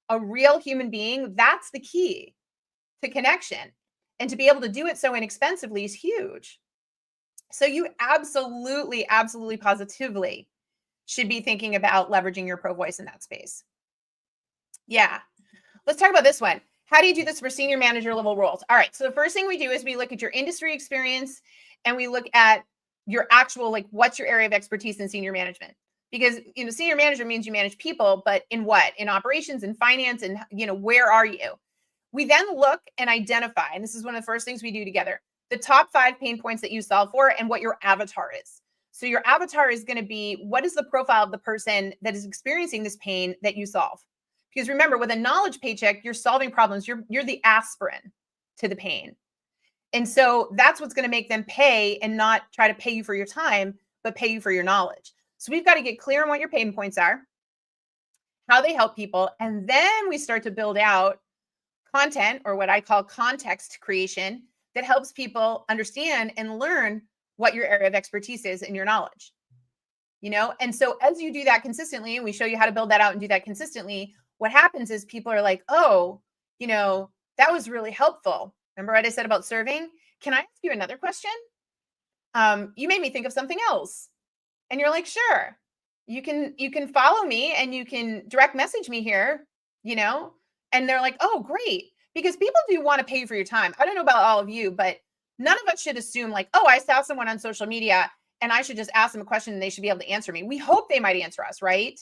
a real human being. That's the key to connection. And to be able to do it so inexpensively is huge. So you absolutely, absolutely, positively should be thinking about leveraging your Pro Voice in that space. Yeah. Let's talk about this one. How do you do this for senior manager level roles? All right. So the first thing we do is we look at your industry experience and we look at your actual, like, what's your area of expertise in senior management? Because, senior manager means you manage people, but in what? In operations and finance, and, where are you? We then look and identify, and this is one of the first things we do together, the top 5 pain points that you solve for and what your avatar is. So your avatar is going to be, what is the profile of the person that is experiencing this pain that you solve? Because remember, with a knowledge paycheck, you're solving problems. You're the aspirin to the pain. And so that's what's going to make them pay, and not try to pay you for your time, but pay you for your knowledge. So we've got to get clear on what your pain points are, how they help people, and then we start to build out content, or what I call context creation, that helps people understand and learn what your area of expertise is and your knowledge. And so as you do that consistently, and we show you how to build that out and do that consistently, what happens is people are like, oh, that was really helpful. Remember what I said about serving? Can I ask you another question? You made me think of something else. And you're like, sure, you can follow me and you can direct message me here, and they're like, oh, great. Because people do want to pay you for your time. I don't know about all of you, but none of us should assume like, oh, I saw someone on social media and I should just ask them a question and they should be able to answer me. We hope they might answer us, right?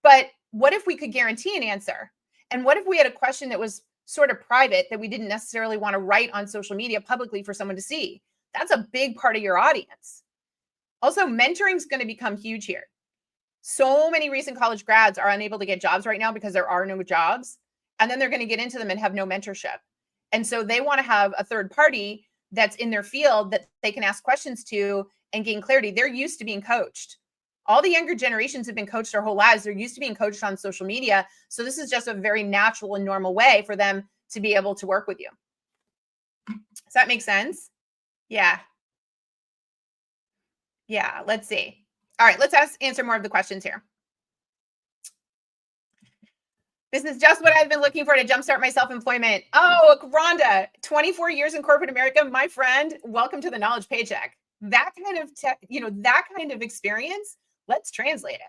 But what if we could guarantee an answer? And what if we had a question that was sort of private, that we didn't necessarily want to write on social media publicly for someone to see? That's a big part of your audience. Also, mentoring is going to become huge here. So many recent college grads are unable to get jobs right now because there are no jobs. And then they're going to get into them and have no mentorship. And so they want to have a third party that's in their field that they can ask questions to and gain clarity. They're used to being coached. All the younger generations have been coached their whole lives. They're used to being coached on social media. So this is just a very natural and normal way for them to be able to work with you. Does that make sense? Yeah. Yeah, let's see. All right, let's answer more of the questions here. This is just what I've been looking for to jumpstart my self-employment. Oh, Rhonda, 24 years in corporate America, my friend. Welcome to the Knowledge Paycheck. That kind of, that kind of experience, let's translate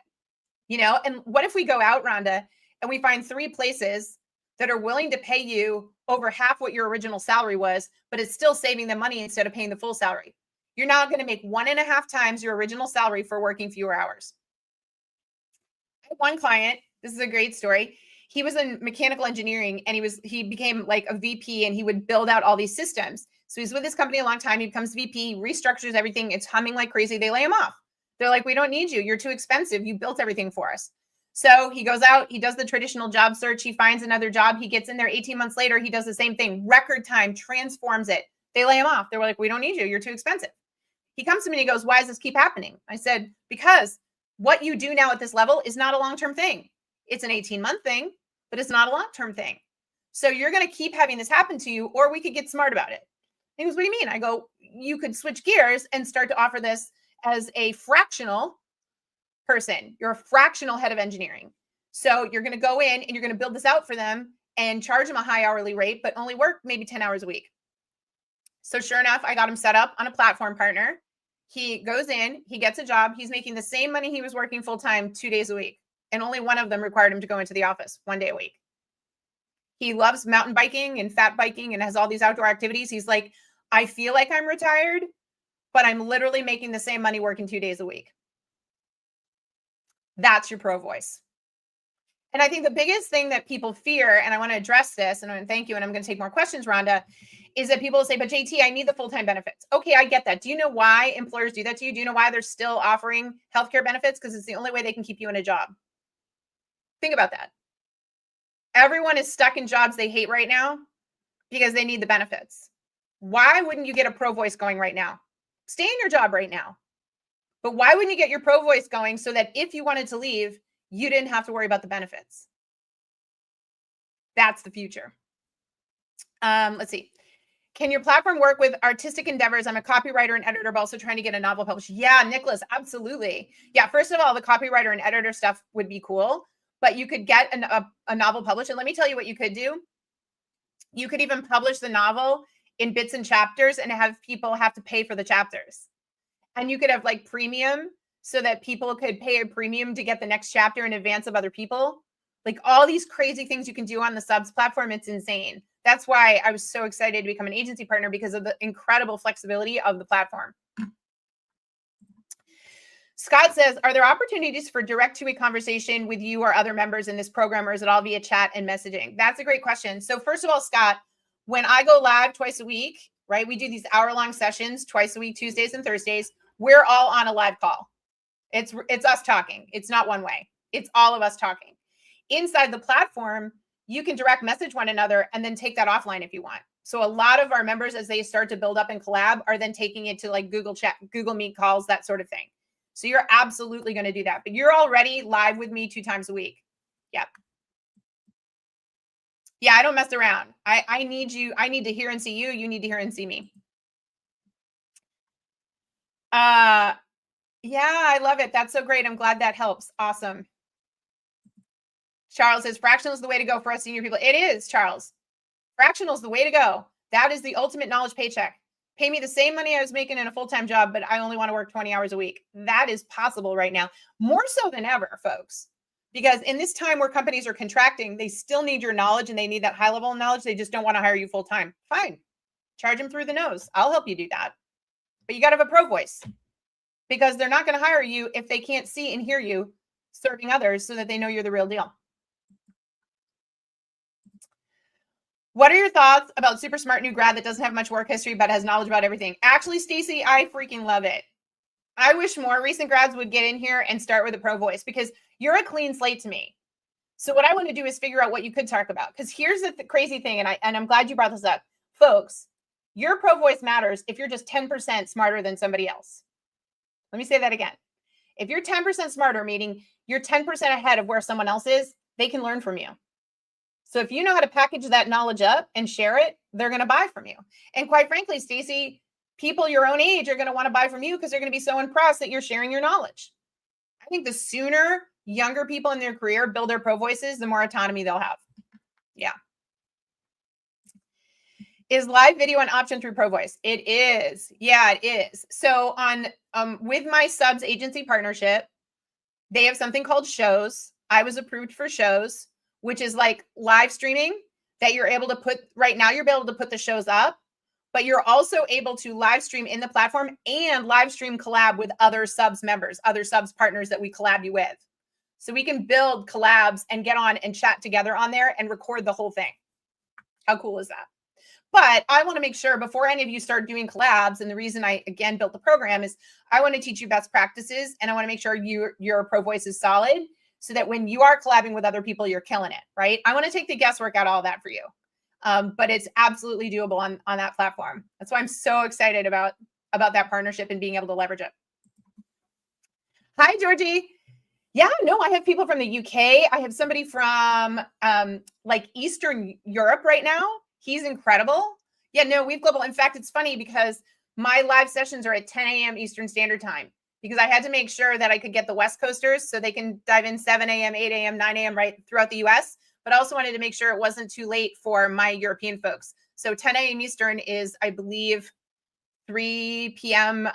it. And what if we go out, Rhonda, and we find 3 places that are willing to pay you over half what your original salary was, but it's still saving them money instead of paying the full salary. You're now going to make 1.5 times your original salary for working fewer hours. I had one client, this is a great story. He was in mechanical engineering and he became like a VP, and he would build out all these systems. So he's with this company a long time. He becomes VP, restructures everything. It's humming like crazy. They lay him off. They're like, we don't need you. You're too expensive. You built everything for us. So he goes out, he does the traditional job search. He finds another job. He gets in there 18 months later. He does the same thing, record time, transforms it. They lay him off. They were like, we don't need you. You're too expensive. He comes to me and he goes, why does this keep happening? I said, because what you do now at this level is not a long-term thing. It's an 18-month thing, but it's not a long-term thing. So you're going to keep having this happen to you, or we could get smart about it. He goes, what do you mean? I go, you could switch gears and start to offer this as a fractional person. You're a fractional head of engineering. So you're going to go in and you're going to build this out for them and charge them a high hourly rate, but only work maybe 10 hours a week. So sure enough, I got him set up on a platform partner. He goes in, he gets a job. He's making the same money he was working full-time 2 days a week. And only one of them required him to go into the office 1 day a week. He loves mountain biking and fat biking and has all these outdoor activities. He's like, I feel like I'm retired, but I'm literally making the same money working 2 days a week. That's your pro voice. And I think the biggest thing that people fear, and I want to address this, and I want to thank you, and I'm going to take more questions, Rhonda, is that people say, but JT, I need the full-time benefits. Okay, I get that. Do you know why employers do that to you? Do you know why they're still offering healthcare benefits? Because it's the only way they can keep you in a job. Think about that. Everyone is stuck in jobs they hate right now because they need the benefits. Why wouldn't you get a pro voice going right now? Stay in your job right now. But why wouldn't you get your pro voice going so that if you wanted to leave, you didn't have to worry about the benefits? That's the future. Let's see. Can your platform work with artistic endeavors? I'm a copywriter and editor, but also trying to get a novel published. Yeah, Nicholas, absolutely. Yeah, first of all, the copywriter and editor stuff would be cool, but you could get a novel published. And let me tell you what you could do. You could even publish the novel in bits and chapters and have people have to pay for the chapters. And you could have like premium so that people could pay a premium to get the next chapter in advance of other people. Like all these crazy things you can do on the subs platform. It's insane. That's why I was so excited to become an agency partner, because of the incredible flexibility of the platform. Scott says, are there opportunities for direct two-way conversation with you or other members in this program, or is it all via chat and messaging? That's a great question. So first of all, Scott, when I go live twice a week, right, we do these hour-long sessions twice a week, Tuesdays and Thursdays. We're all on a live call. It's us talking. It's not one way. It's all of us talking. Inside the platform, you can direct message one another and then take that offline if you want. So a lot of our members, as they start to build up and collab, are then taking it to like Google Chat, Google Meet calls, that sort of thing. So you're absolutely going to do that. But you're already live with me 2 times a week. Yep. Yeah, I don't mess around. I need you. I need to hear and see you. You need to hear and see me. Yeah, I love it. That's so great. I'm glad that helps. Awesome. Charles says, fractional is the way to go for us senior people. It is, Charles. Fractional is the way to go. That is the ultimate knowledge paycheck. Pay me the same money I was making in a full-time job, but I only want to work 20 hours a week. That is possible right now, more so than ever, folks. Because in this time where companies are contracting, they still need your knowledge and they need that high level of knowledge. They just don't want to hire you full-time. Fine. Charge them through the nose. I'll help you do that. But you got to have a pro voice, because they're not going to hire you if they can't see and hear you serving others so that they know you're the real deal. What are your thoughts about super smart new grad that doesn't have much work history but has knowledge about everything? Actually, Stacy, I freaking love it. I wish more recent grads would get in here and start with a pro voice, because you're a clean slate to me. So what I want to do is figure out what you could talk about, because here's the crazy thing, and I'm glad you brought this up. Folks, your pro voice matters if you're just 10% smarter than somebody else. Let me say that again. If you're 10% smarter, meaning you're 10% ahead of where someone else is, they can learn from you. So if you know how to package that knowledge up and share it, they're going to buy from you. And quite frankly, Stacy, people your own age are going to want to buy from you because they're going to be so impressed that you're sharing your knowledge. I think the sooner younger people in their career build their pro voices, the more autonomy they'll have. Yeah. Is live video an option through pro voice? It is. Yeah, it is. So on with my subs agency partnership, they have something called shows. I was approved for shows, which is like live streaming that you're able to put right now. You're able to put the shows up, but you're also able to live stream in the platform and live stream collab with other subs members, other subs partners that we collab you with. So we can build collabs and get on and chat together on there and record the whole thing. How cool is that? But I want to make sure before any of you start doing collabs, and the reason I, again, built the program is I want to teach you best practices, and I want to make sure your pro voice is solid so that when you are collabing with other people, you're killing it, right? I want to take the guesswork out of all that for you. But it's absolutely doable on that platform. That's why I'm so excited about that partnership and being able to leverage it. Hi, Georgie. Yeah, no, I have people from the UK. I have somebody from like Eastern Europe right now. He's incredible. Yeah, no, we've global. In fact, it's funny because my live sessions are at 10 a.m. Eastern Standard Time, because I had to make sure that I could get the West Coasters so they can dive in 7 a.m., 8 a.m., 9 a.m. right throughout the US, but I also wanted to make sure it wasn't too late for my European folks. So 10 a.m. Eastern is, I believe, 3 p.m.,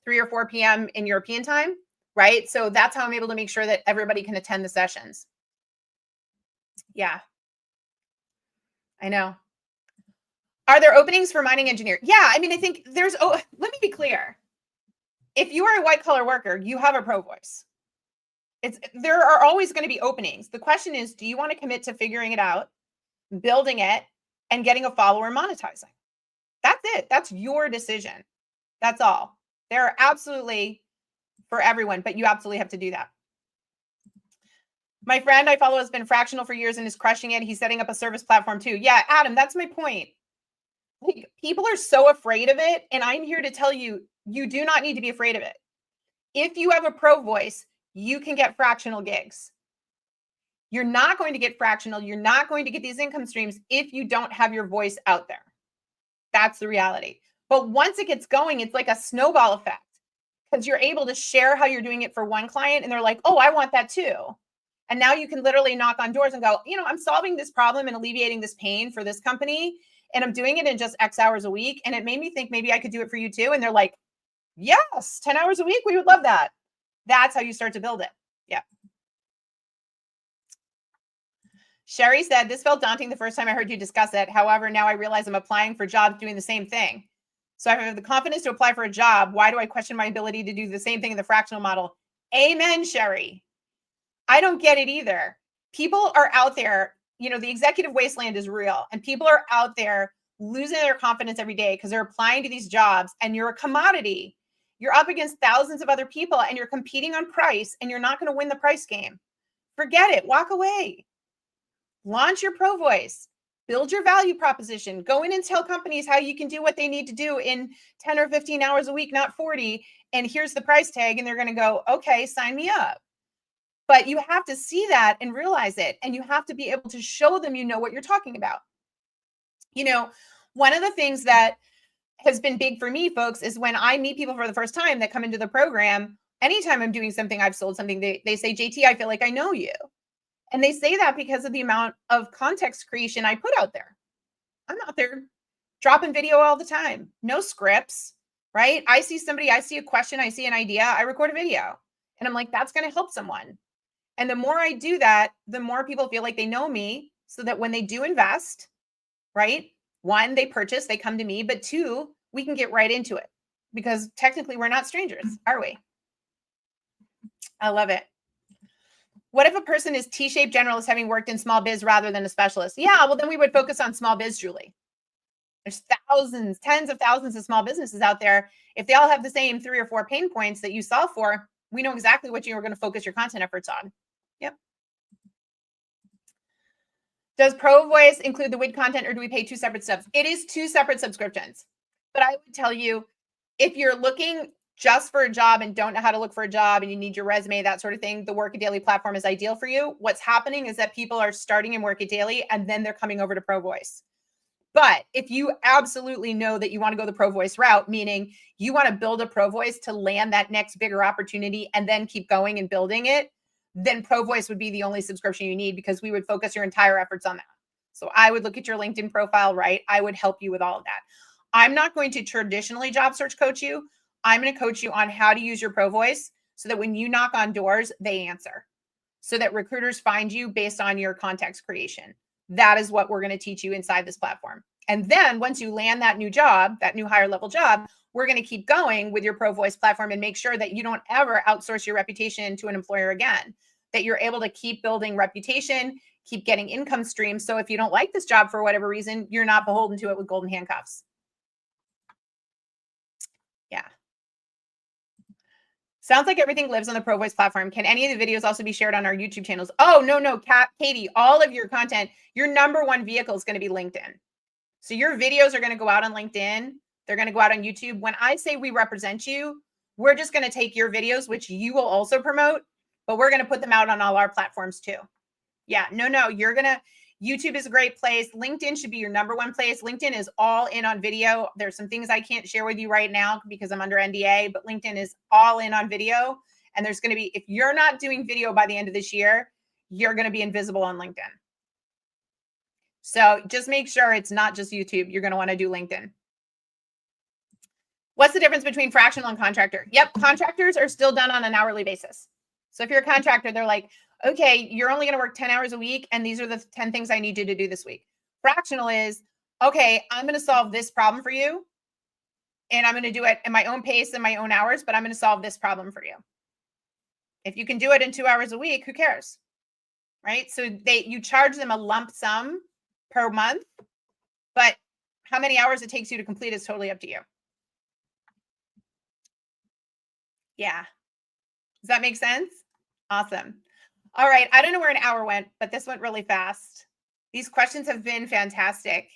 3 or 4 p.m. in European time, right? So that's how I'm able to make sure that everybody can attend the sessions. Yeah. I know. Are there openings for mining engineer? Yeah, I mean, I think there's, let me be clear. If you are a white collar worker, you have a pro voice. There are always going to be openings. The question is, do you want to commit to figuring it out, building it, and getting a follower monetizing? That's it. That's your decision. That's all. There are absolutely for everyone, but you absolutely have to do that. My friend I follow has been fractional for years and is crushing it. He's setting up a service platform too. Yeah, Adam, that's my point. Like, people are so afraid of it. And I'm here to tell you, you do not need to be afraid of it. If you have a pro voice, you can get fractional gigs. You're not going to get fractional. You're not going to get these income streams if you don't have your voice out there. That's the reality. But once it gets going, it's like a snowball effect, because you're able to share how you're doing it for one client and they're like, oh, I want that too. And now you can literally knock on doors and go, I'm solving this problem and alleviating this pain for this company, and I'm doing it in just X hours a week. And it made me think maybe I could do it for you too. And they're like, yes, 10 hours a week. We would love that. That's how you start to build it. Yeah. Sherry said, this felt daunting the first time I heard you discuss it. However, now I realize I'm applying for jobs doing the same thing. So I have the confidence to apply for a job. Why do I question my ability to do the same thing in the fractional model? Amen, Sherry. I don't get it either. People are out there, the executive wasteland is real, and people are out there losing their confidence every day because they're applying to these jobs, and you're a commodity. You're up against thousands of other people and you're competing on price, and you're not going to win the price game. Forget it. Walk away. Launch your Pro Voice. Build your value proposition. Go in and tell companies how you can do what they need to do in 10 or 15 hours a week, not 40. And here's the price tag. And they're going to go, okay, sign me up. But you have to see that and realize it. And you have to be able to show them you know what you're talking about. One of the things that has been big for me, folks, is when I meet people for the first time that come into the program, anytime I'm doing something, I've sold something, they say, JT, I feel like I know you. And they say that because of the amount of context creation I put out there. I'm out there dropping video all the time. No scripts, right? I see somebody, I see a question, I see an idea, I record a video. And I'm like, that's going to help someone. And the more I do that, the more people feel like they know me, so that when they do invest, right? One, they purchase, they come to me, but two, we can get right into it, because technically we're not strangers, are we? I love it. What if a person is T-shaped generalist having worked in small biz rather than a specialist? Yeah, well, then we would focus on small biz, Julie. There's thousands, tens of thousands of small businesses out there. If they all have the same 3 or 4 pain points that you solve for, we know exactly what you're going to focus your content efforts on. Yep. Does Pro Voice include the WID content, or do we pay 2 separate subs? It is 2 separate subscriptions. But I would tell you, if you're looking just for a job and don't know how to look for a job and you need your resume, that sort of thing, the Work-It-Daily platform is ideal for you. What's happening is that people are starting in Work-It-Daily and then they're coming over to Pro Voice. But if you absolutely know that you want to go the Pro Voice route, meaning you want to build a Pro Voice to land that next bigger opportunity and then keep going and building it, then Pro Voice would be the only subscription you need, because we would focus your entire efforts on that. So I would look at your LinkedIn profile, right? I would help you with all of that. I'm not going to traditionally job search coach you. I'm going to coach you on how to use your Pro Voice so that when you knock on doors, they answer, so that recruiters find you based on your context creation. That is what we're going to teach you inside this platform. And then once you land that new job, that new higher level job, we're going to keep going with your Pro Voice platform and make sure that you don't ever outsource your reputation to an employer again, that you're able to keep building reputation, keep getting income streams. So if you don't like this job for whatever reason, you're not beholden to it with golden handcuffs. Yeah. Sounds like everything lives on the Pro Voice platform. Can any of the videos also be shared on our YouTube channels? Oh, no, Katie, all of your content, your number one vehicle is going to be LinkedIn. So your videos are going to go out on LinkedIn. They're going to go out on YouTube. When I say we represent you, we're just going to take your videos, which you will also promote, but we're going to put them out on all our platforms too. Yeah, no, YouTube is a great place. LinkedIn should be your number one place. LinkedIn is all in on video. There's some things I can't share with you right now because I'm under NDA, but LinkedIn is all in on video. And there's going to be, if you're not doing video by the end of this year, you're going to be invisible on LinkedIn. So just make sure it's not just YouTube. You're going to want to do LinkedIn. What's the difference between fractional and contractor? Yep, contractors are still done on an hourly basis. So if you're a contractor, they're like, okay, you're only going to work 10 hours a week, and these are the 10 things I need you to do this week. Fractional is, okay, I'm going to solve this problem for you, and I'm going to do it at my own pace and my own hours, but I'm going to solve this problem for you. If you can do it in 2 hours a week, who cares? Right? So you charge them a lump sum per month, but how many hours it takes you to complete is totally up to you. Yeah. Does that make sense? Awesome. All right. I don't know where an hour went, but this went really fast. These questions have been fantastic.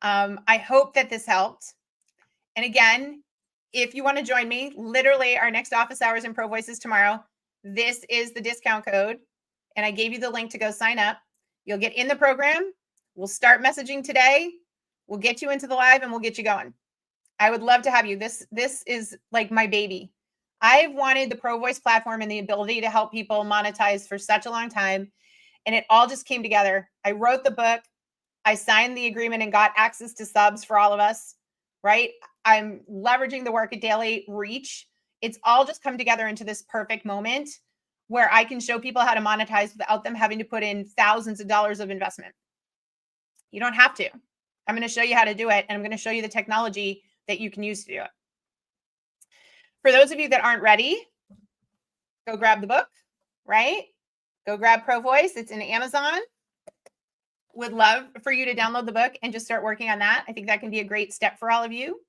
I hope that this helped. And again, if you want to join me, literally our next office hours in Pro Voices tomorrow, this is the discount code. And I gave you the link to go sign up. You'll get in the program. We'll start messaging today. We'll get you into the live and we'll get you going. I would love to have you. This is like my baby. I've wanted the Pro Voice platform and the ability to help people monetize for such a long time. And it all just came together. I wrote the book. I signed the agreement and got access to subs for all of us, right? I'm leveraging the Work-It-Daily reach. It's all just come together into this perfect moment where I can show people how to monetize without them having to put in thousands of dollars of investment. You don't have to. I'm going to show you how to do it, and I'm going to show you the technology that you can use to do it. For those of you that aren't ready, go grab the book, right? Go grab Pro Voice. It's in Amazon. Would love for you to download the book and just start working on that. I think that can be a great step for all of you.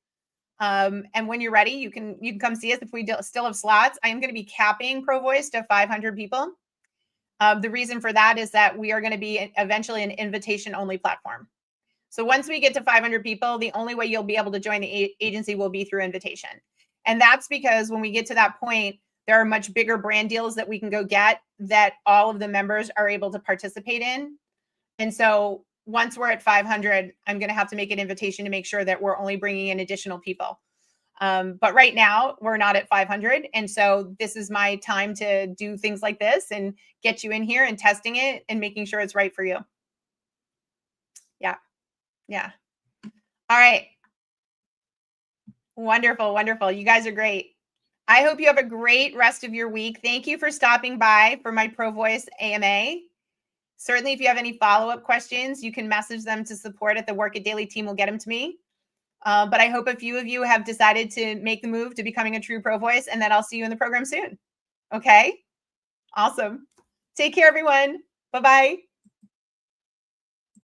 And when you're ready, you can come see us if we still have slots. I am going to be capping Pro Voice to 500 people. The reason for that is that we are going to be eventually an invitation-only platform. So once we get to 500 people, the only way you'll be able to join the agency will be through invitation. And that's because when we get to that point, there are much bigger brand deals that we can go get that all of the members are able to participate in. And so once we're at 500, I'm going to have to make an invitation to make sure that we're only bringing in additional people. But right now we're not at 500. And so this is my time to do things like this and get you in here and testing it and making sure it's right for you. Yeah. Yeah. All right. Wonderful. Wonderful. You guys are great. I hope you have a great rest of your week. Thank you for stopping by for my Pro Voice AMA. Certainly, if you have any follow-up questions, you can message them to support at the Work It Daily team will get them to me. But I hope a few of you have decided to make the move to becoming a true Pro Voice, and that I'll see you in the program soon. Okay? Awesome. Take care, everyone. Bye-bye.